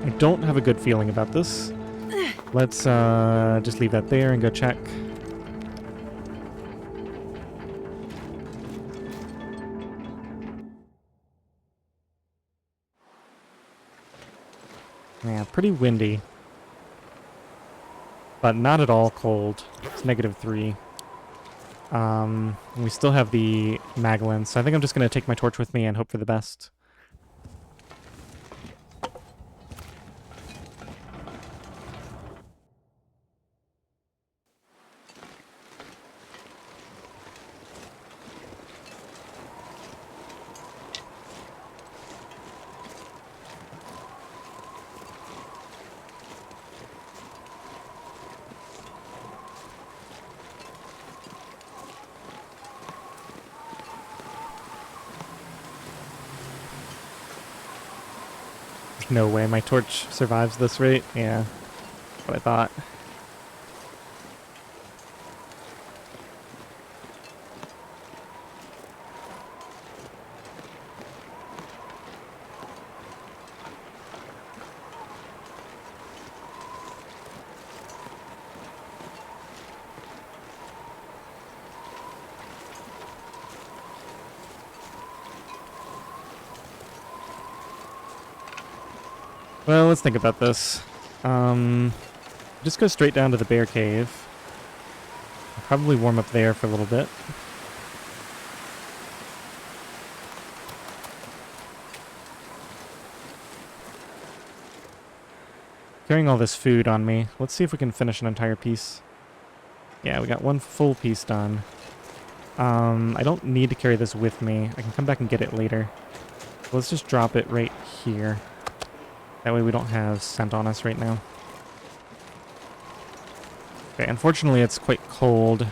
I don't have a good feeling about this. Let's just leave that there and go check. Yeah, pretty windy. But not at all cold. It's -3. We still have the Magdalene, so I think I'm just going to take my torch with me and hope for the best. No way my torch survives this rate. Yeah, that's what I thought. Well, let's think about this. Just go straight down to the bear cave. probably warm up there for a little bit. Carrying all this food on me. Let's see if we can finish an entire piece. Yeah, we got one full piece done. I don't need to carry this with me. I can come back and get it later. Let's just drop it right here. That way we don't have scent on us right now. Okay, unfortunately it's quite cold. I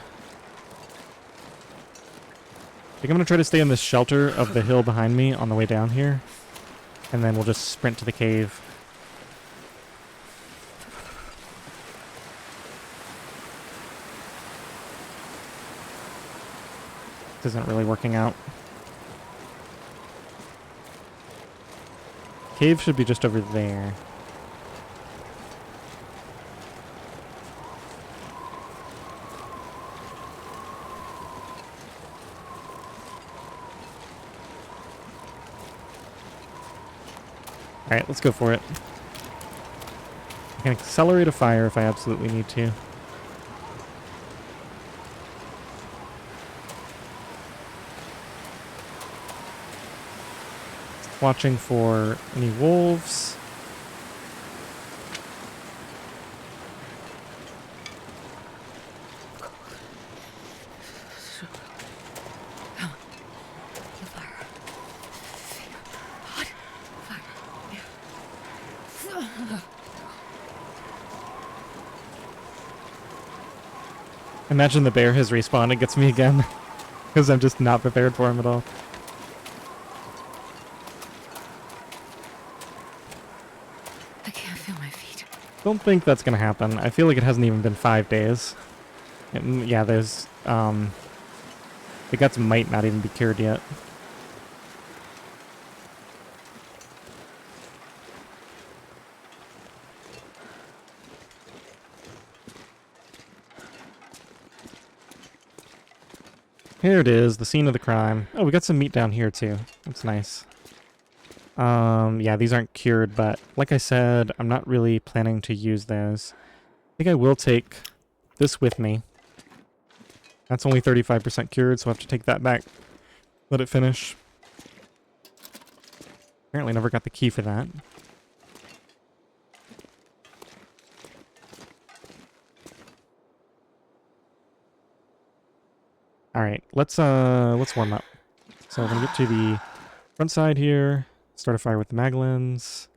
think I'm going to try to stay in this shelter of the hill behind me on the way down here. And then we'll just sprint to the cave. This isn't really working out. Cave should be just over there. Alright, let's go for it. I can accelerate a fire if I absolutely need to. Watching for any wolves. Imagine the bear has respawned and gets me again. Because I'm just not prepared for him at all. I can't feel my feet. Don't think that's gonna happen. I feel like it hasn't even been 5 days. And yeah, there's the guts might not even be cured yet. Here it is, the scene of the crime. Oh, we got some meat down here too. That's nice. Yeah, these aren't cured, but like I said, I'm not really planning to use those. I think I will take this with me. That's only 35% cured, so I have to take that back. Let it finish. Apparently never got the key for that. Alright, let's warm up. So we're gonna get to the front side here. Start a fire with the maglins.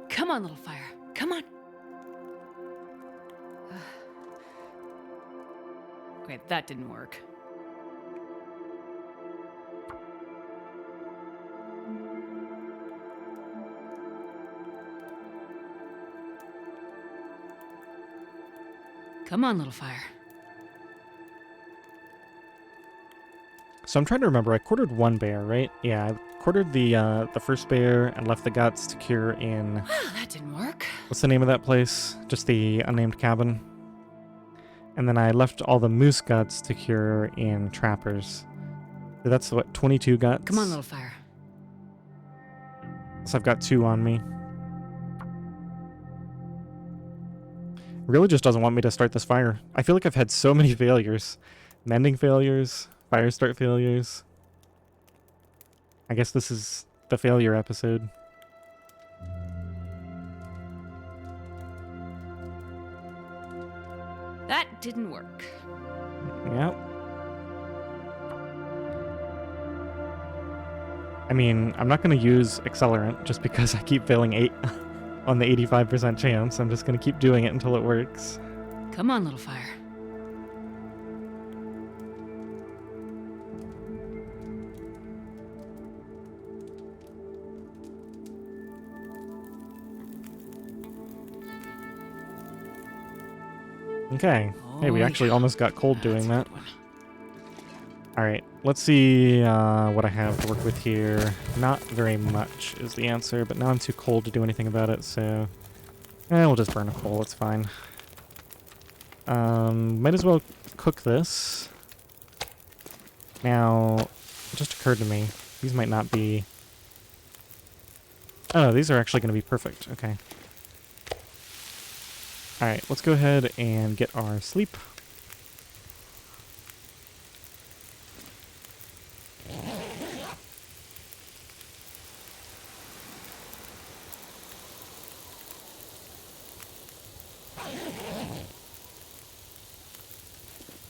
Come on, little fire. Come on. Wait, that didn't work. Come on, little fire. So I'm trying to remember, I quartered one bear, right? Yeah, I quartered the first bear and left the guts to cure in... That didn't work. What's the name of that place? Just the unnamed cabin. And then I left all the moose guts to cure in trappers. So that's what, 22 guts? Come on, little fire. So I've got 2 on me. Really just doesn't want me to start this fire. I feel like I've had so many failures. Mending failures, fire start failures. I guess this is the failure episode. That didn't work. Yep. I mean, I'm not going to use accelerant just because I keep failing 8 on the 85% chance. I'm just going to keep doing it until it works. Come on, little fire. Okay. Hey, we actually almost got cold doing that. That's a good one. Alright, let's see what I have to work with here. Not very much is the answer, but now I'm too cold to do anything about it, so... we'll just burn a coal, it's fine. Might as well cook this. Now, it just occurred to me, These might not be... Oh, these are actually going to be perfect. Okay. Alright, let's go ahead and get our sleep.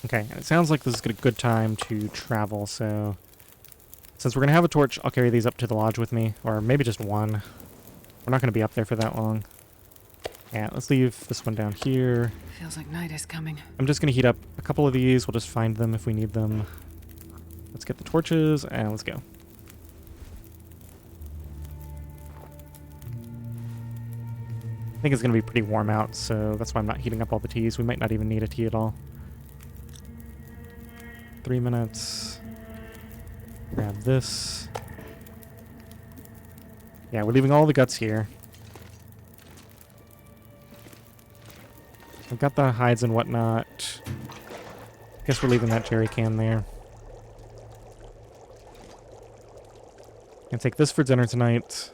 Okay, and it sounds like this is a good time to travel, so... Since we're going to have a torch, I'll carry these up to the lodge with me, or maybe just one. We're not going to be up there for that long. Yeah, let's leave this one down here. Feels like night is coming. I'm just going to heat up a couple of these. We'll just find them if we need them. Let's get the torches, and let's go. I think it's going to be pretty warm out, so that's why I'm not heating up all the teas. We might not even need a tea at all. 3 minutes. Grab this. Yeah, we're leaving all the guts here. I've got the hides and whatnot. Guess we're leaving that jerry can there. Gonna take this for dinner tonight.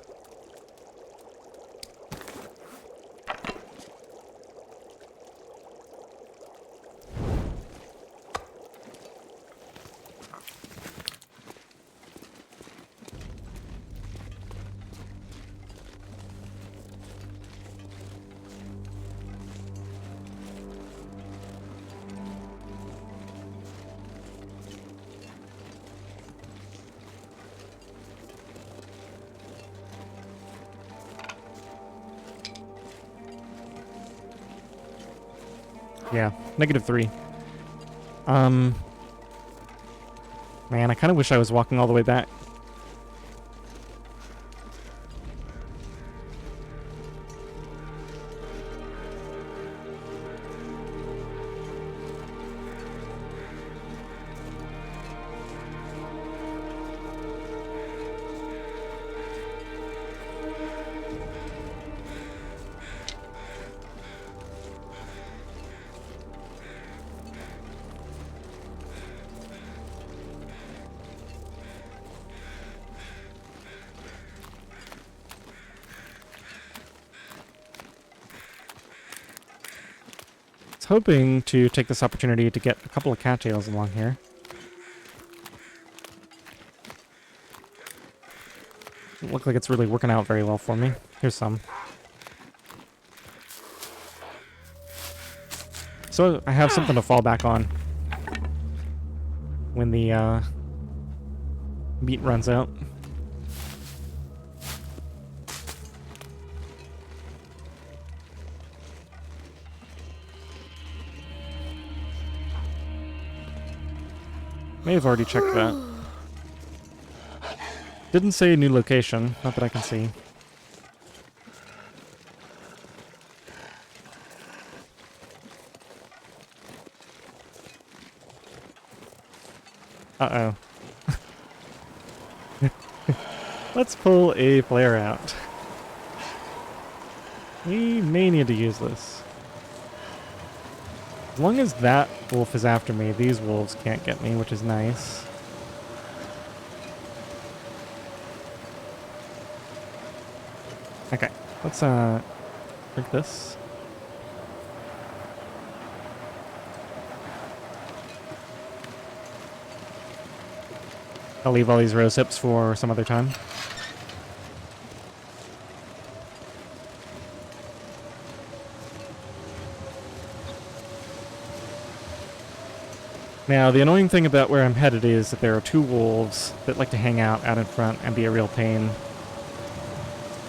Yeah, -3. Man, I kind of wish I was walking all the way back. Hoping to take this opportunity to get a couple of cattails along here. Doesn't look like it's really working out very well for me. Here's some. So I have something to fall back on when the meat runs out. May have already checked that. Didn't say new location, not that I can see. Uh-oh. Let's pull a flare out. We may need to use this. As long as that wolf is after me, these wolves can't get me, which is nice. Okay, let's drink this. I'll leave all these rose hips for some other time. Now, the annoying thing about where I'm headed is that there are 2 wolves that like to hang out in front and be a real pain.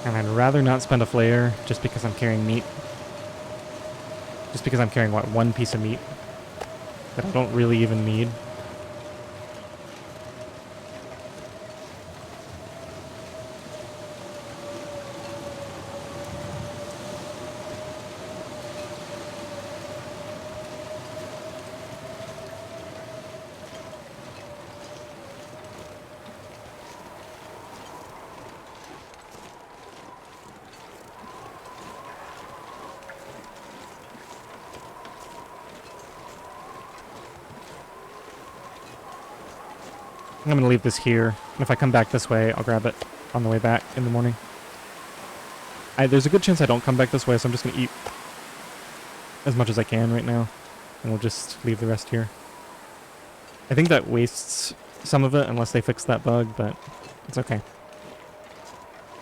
And I'd rather not spend a flare just because I'm carrying meat. Just because I'm carrying, what, 1 piece of meat that I don't really even need. I'm gonna leave this here, and if I come back this way, I'll grab it on the way back in the morning. There's a good chance I don't come back this way, so I'm just gonna eat as much as I can right now, and we'll just leave the rest here. I think that wastes some of it, unless they fix that bug, but it's okay.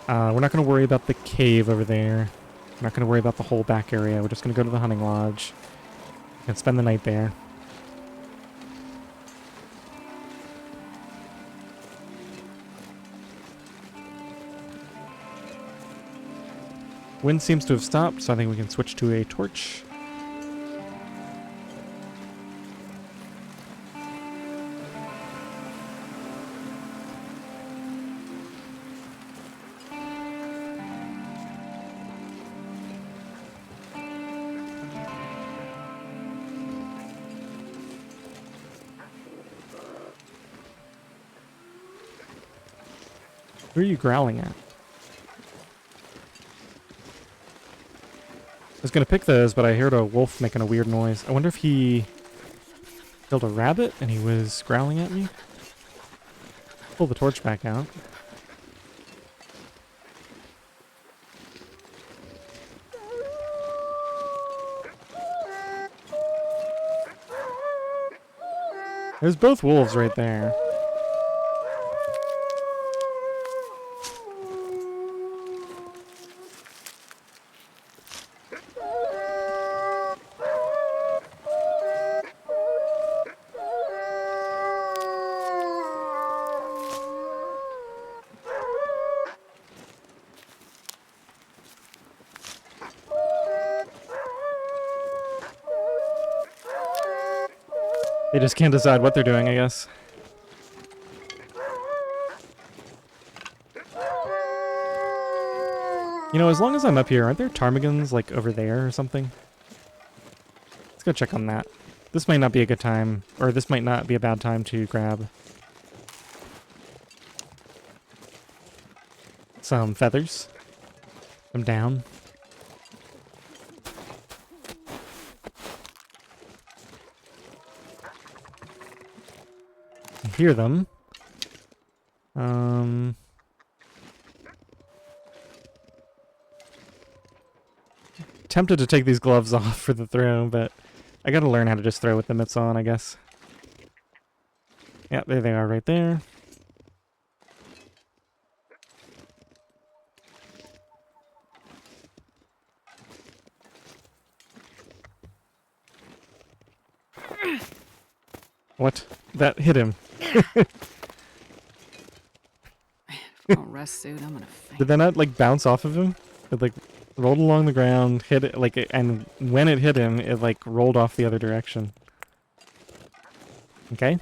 We're not gonna worry about the cave over there. We're not gonna worry about the whole back area. We're just gonna go to the hunting lodge and spend the night there. Wind seems to have stopped, so I think we can switch to a torch. Who are you growling at? I was gonna pick those, but I heard a wolf making a weird noise. I wonder if he killed a rabbit and he was growling at me? Pull the torch back out. There's both wolves right there. They just can't decide what they're doing, I guess. You know, as long as I'm up here, aren't there ptarmigans, like, over there or something? Let's go check on that. This might not be a good time, or this might not be a bad time to grab some feathers. Some down. I hear them. Tempted to take these gloves off for the throw, but I gotta learn how to just throw with the mitts on, I guess. Yeah, there they are right there. What? That hit him. Full rest suit, I'm gonna faint. Did that not, like, bounce off of him? It, like, rolled along the ground, hit it, like, and when it hit him, it, like, rolled off the other direction. Okay.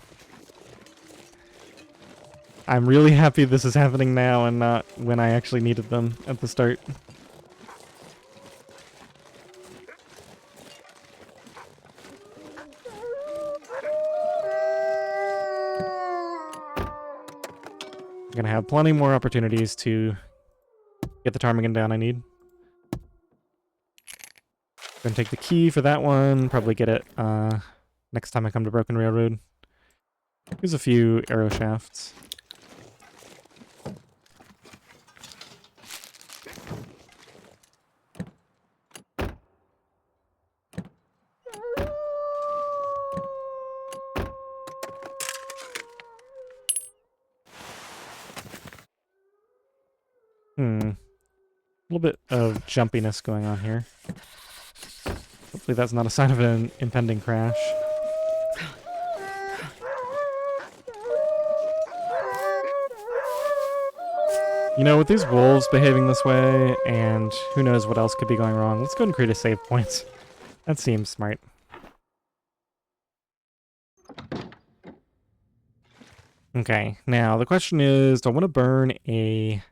I'm really happy this is happening now and not when I actually needed them at the start. I'm gonna have plenty more opportunities to get the ptarmigan down I need. Gonna take the key for that one, probably get it next time I come to Broken Railroad. Here's a few arrow shafts. A little bit of jumpiness going on here. Hopefully that's not a sign of an impending crash. You know, with these wolves behaving this way, and who knows what else could be going wrong, let's go ahead and create a save point. That seems smart. Okay, now the question is, do I want to burn a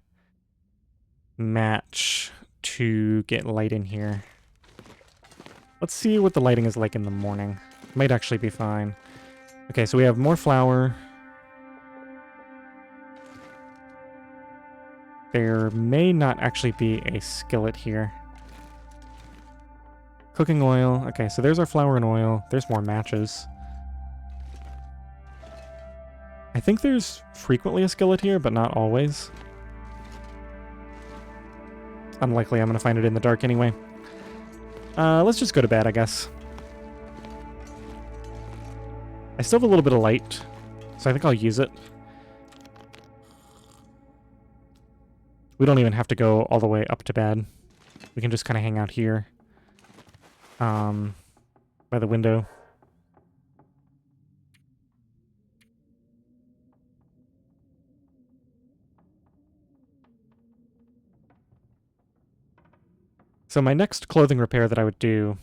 match to get light in here? Let's see what the lighting is like in the morning. Might actually be fine. Okay, so we have more flour. There may not actually be a skillet here. Cooking oil. Okay, so there's our flour and oil. There's more matches. I think there's frequently a skillet here, but not always. Unlikely I'm going to find it in the dark anyway. Let's just go to bed, I guess. I still have a little bit of light, so I think I'll use it. We don't even have to go all the way up to bed. We can just kind of hang out here. By the window. So my next clothing repair that I would do...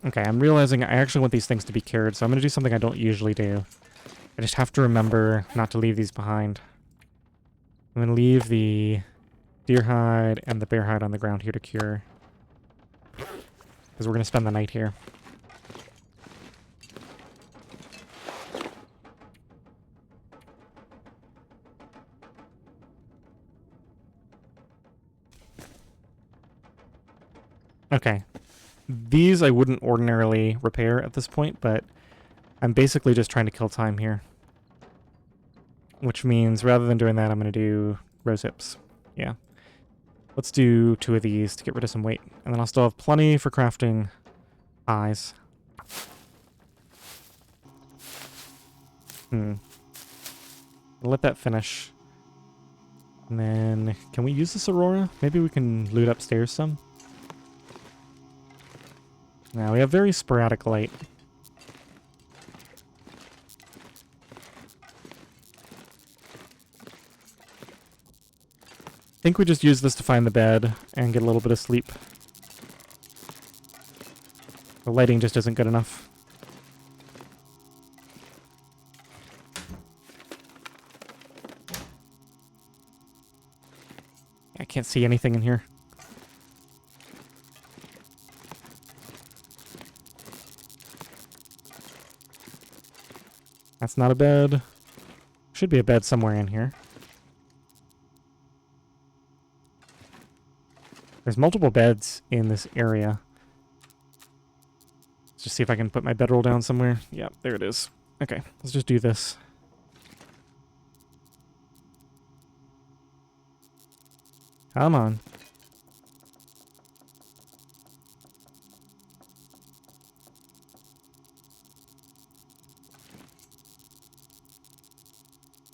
Okay, I'm realizing I actually want these things to be cured, so I'm going to do something I don't usually do. I just have to remember not to leave these behind. I'm going to leave the deer hide and the bear hide on the ground here to cure. Because we're going to spend the night here. Okay. These I wouldn't ordinarily repair at this point, but I'm basically just trying to kill time here. Which means rather than doing that, I'm going to do rose hips. Yeah. Let's do 2 of these to get rid of some weight. And then I'll still have plenty for crafting eyes. I'll let that finish. And then, can we use this Aurora? Maybe we can loot upstairs some? Now, we have very sporadic light. I think we just use this to find the bed and get a little bit of sleep. The lighting just isn't good enough. I can't see anything in here. That's not a bed. Should be a bed somewhere in here. There's multiple beds in this area. Let's just see if I can put my bedroll down somewhere. Yep, there it is. Okay, let's just do this. Come on.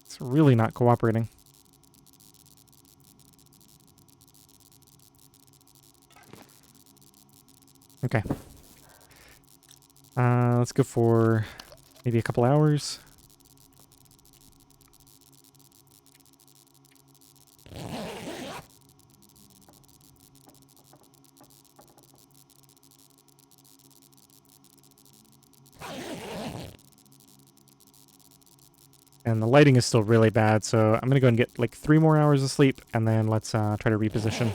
It's really not cooperating. Okay. Let's go for maybe a couple hours. And the lighting is still really bad, so I'm going to go and get like 3 more hours of sleep, and then let's try to reposition.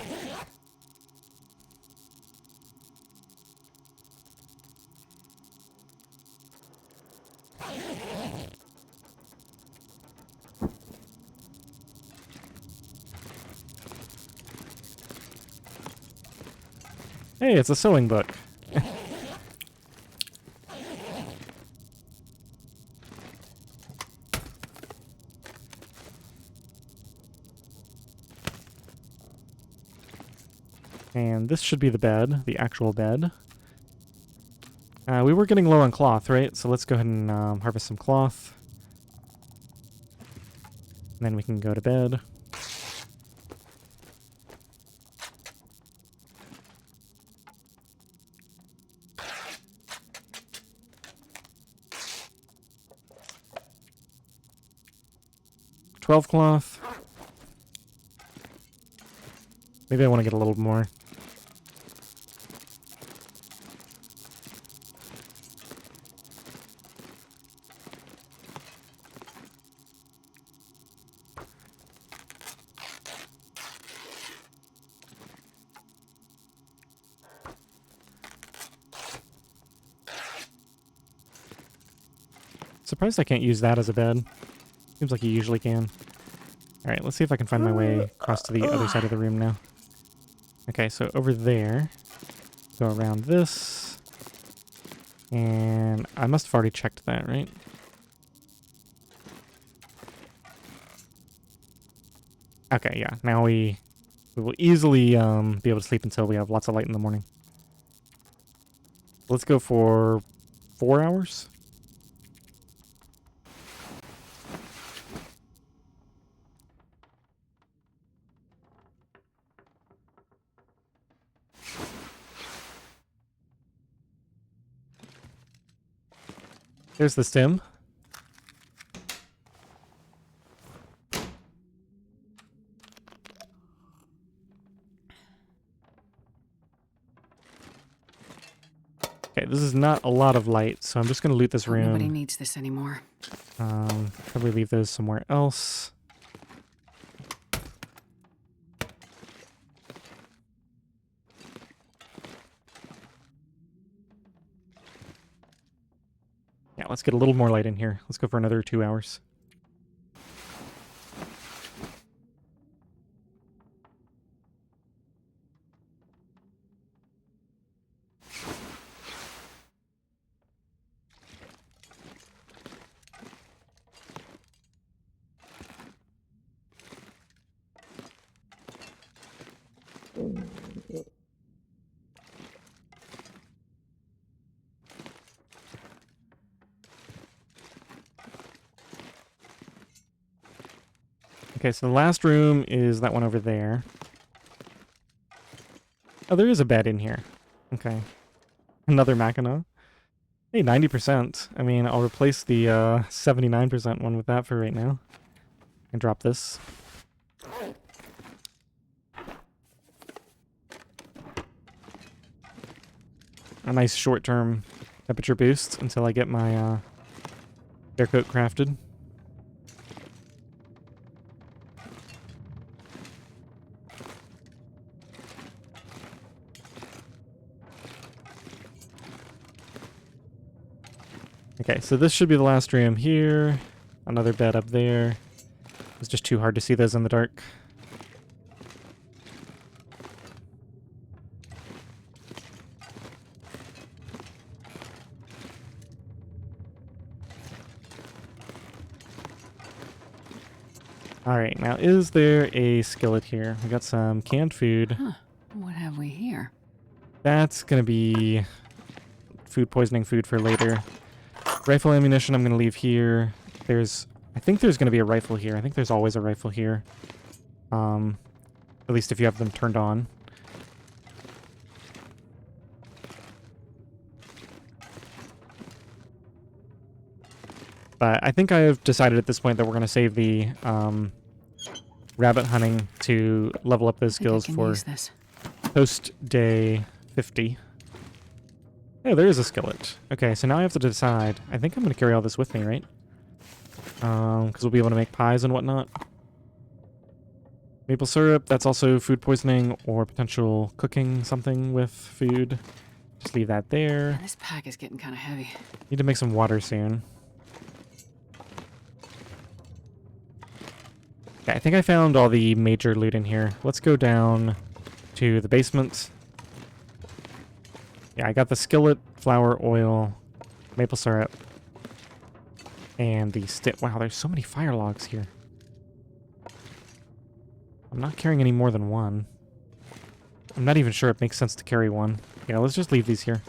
Hey, it's a sewing book. And this should be the bed, the actual bed. We were getting low on cloth, right? So let's go ahead and harvest some cloth. And then we can go to bed. $12 cloth. Maybe I want to get a little more. Surprised I can't use that as a bed. Seems like you usually can. Alright, let's see if I can find my way across to the other side of the room now. Okay, so over there. Go around this. And I must have already checked that, right? Okay, yeah. Now we will easily be able to sleep until we have lots of light in the morning. Let's go for 4 hours. Here's the stem. Okay, this is not a lot of light, so I'm just going to loot this Hope nobody room. needs this anymore. Probably leave those somewhere else. Yeah, let's get a little more light in here. Let's go for another 2 hours. Okay, so the last room is that one over there. Oh, there is a bed in here. Okay. Another Mackinac. Hey, 90%. I mean, I'll replace the 79% one with that for right now. And drop this. A nice short-term temperature boost until I get my air coat crafted. Okay, so this should be the last room here. Another bed up there. It's just too hard to see those in the dark. Alright, now is there a skillet here? We got some canned food. Huh. What have we here? That's gonna be food poisoning food for later. Rifle ammunition I'm gonna leave here. I think there's gonna be a rifle here. I think there's always a rifle here. At least if you have them turned on. But I think I have decided at this point that we're gonna save the rabbit hunting to level up those skills for post day 50. Oh, there is a skillet. Okay, so now I have to decide. I think I'm going to carry all this with me, right? Because we'll be able to make pies and whatnot. Maple syrup, that's also food poisoning or potential cooking something with food. Just leave that there. Yeah, this pack is getting kind of heavy. Need to make some water soon. Okay, I think I found all the major loot in here. Let's go down to the basement. Yeah, I got the skillet, flour, oil, maple syrup, and the stick. Wow, there's so many fire logs here. I'm not carrying any more than one. I'm not even sure it makes sense to carry one. Yeah, let's just leave these here.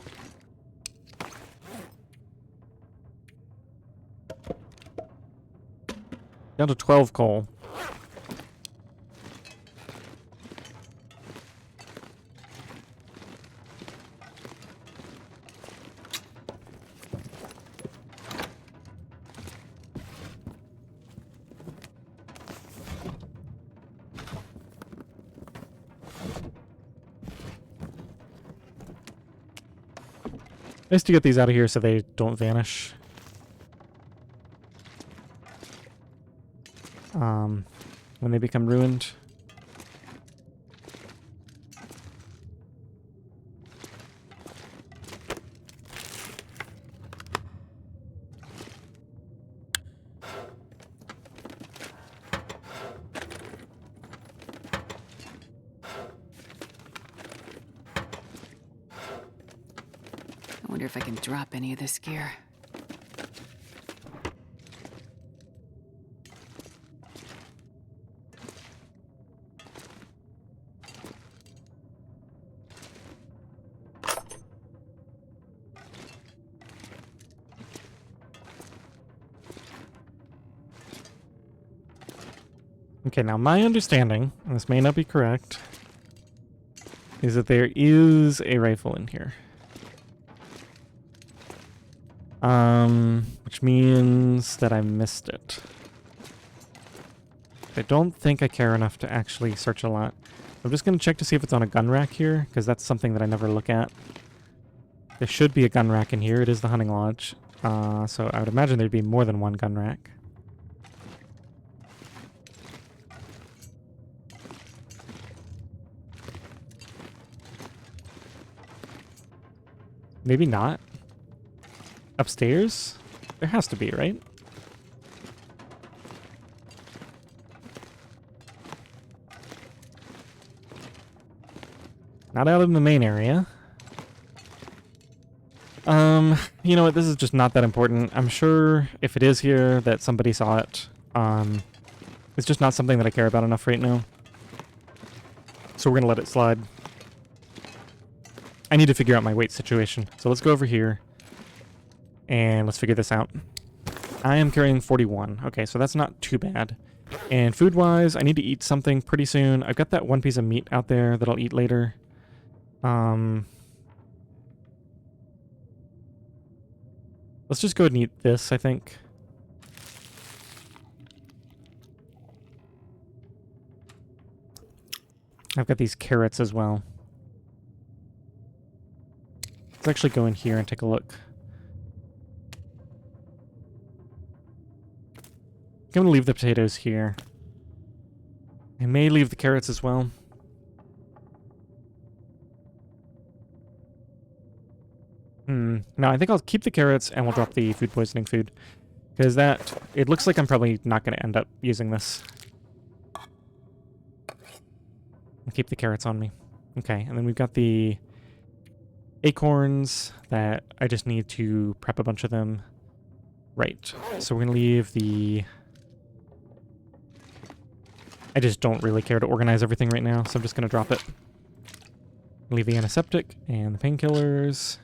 Down to 12 coal. Nice to get these out of here so they don't vanish. When they become ruined. I wonder if I can drop any of this gear. Okay, now my understanding, and this may not be correct, is that there is a rifle in here. Which means that I missed it. I don't think I care enough to actually search a lot. I'm just going to check to see if it's on a gun rack here, because that's something that I never look at. There should be a gun rack in here. It is the hunting lodge. So I would imagine there'd be more than one gun rack. Maybe not. Upstairs? There has to be, right? Not out in the main area. You know what? This is just not that important. I'm sure if it is here that somebody saw it. It's just not something that I care about enough right now. So we're gonna let it slide. I need to figure out my weight situation. So let's go over here. And let's figure this out. I am carrying 41. Okay, so that's not too bad. And food-wise, I need to eat something pretty soon. I've got that one piece of meat out there that I'll eat later. Let's just go ahead and eat this, I think. I've got these carrots as well. Let's actually go in here and take a look. I'm going to leave the potatoes here. I may leave the carrots as well. No, I think I'll keep the carrots and we'll drop the food poisoning food. Because it looks like I'm probably not going to end up using this. I'll keep the carrots on me. Okay, and then we've got the acorns that I just need to prep a bunch of them. Right, so we're going to leave the... I just don't really care to organize everything right now, so I'm just going to drop it. Leave the antiseptic and the painkillers.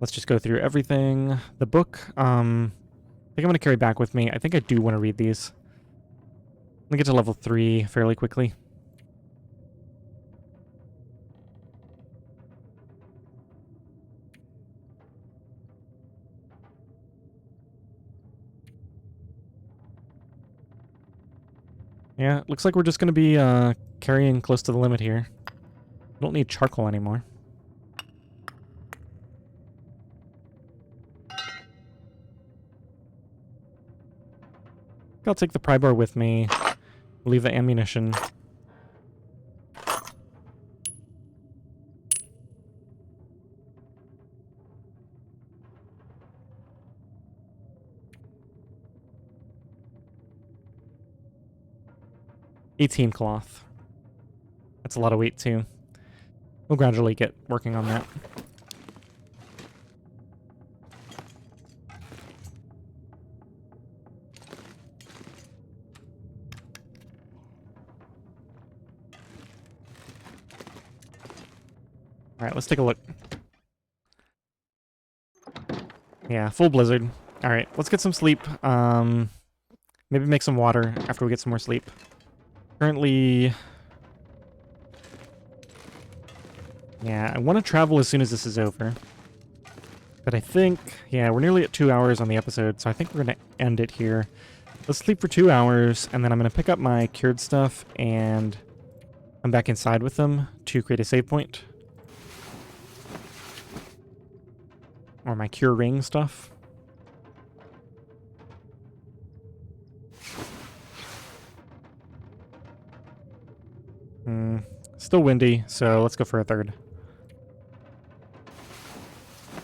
Let's just go through everything. The book, I think I'm going to carry back with me. I think I do want to read these. Let me get to level 3 fairly quickly. Yeah, looks like we're just going to be carrying close to the limit here. Don't need charcoal anymore. I'll take the pry bar with me. Leave the ammunition. $18 cloth. That's a lot of weight too. We'll gradually get working on that. Alright, let's take a look. Yeah, full blizzard. Alright, let's get some sleep. Maybe make some water after we get some more sleep. Currently... Yeah, I want to travel as soon as this is over. But I think... Yeah, we're nearly at 2 hours on the episode, so I think we're going to end it here. Let's sleep for 2 hours, and then I'm going to pick up my cured stuff and come back inside with them to create a save point. Or my cure ring stuff. Still windy, so let's go for a third.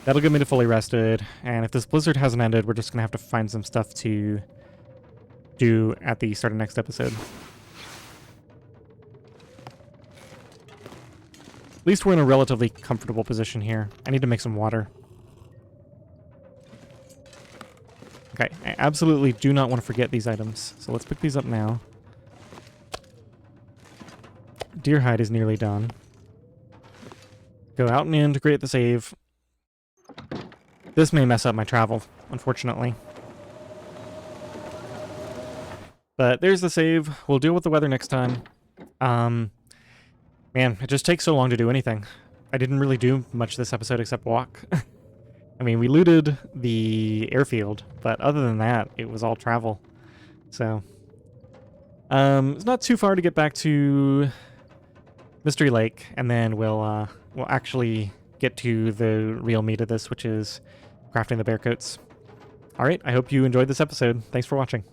That'll get me to fully rested, and if this blizzard hasn't ended, we're just going to have to find some stuff to do at the start of next episode. At least we're in a relatively comfortable position here. I need to make some water. Okay, I absolutely do not want to forget these items, so let's pick these up now. Deer hide is nearly done. Go out and in to create the save. This may mess up my travel, unfortunately. But there's the save. We'll deal with the weather next time. Man, it just takes so long to do anything. I didn't really do much this episode except walk. I mean, we looted the airfield, but other than that, it was all travel. So, it's not too far to get back to Mystery Lake, and then we'll actually get to the real meat of this, which is crafting the bear coats. All right, I hope you enjoyed this episode. Thanks for watching.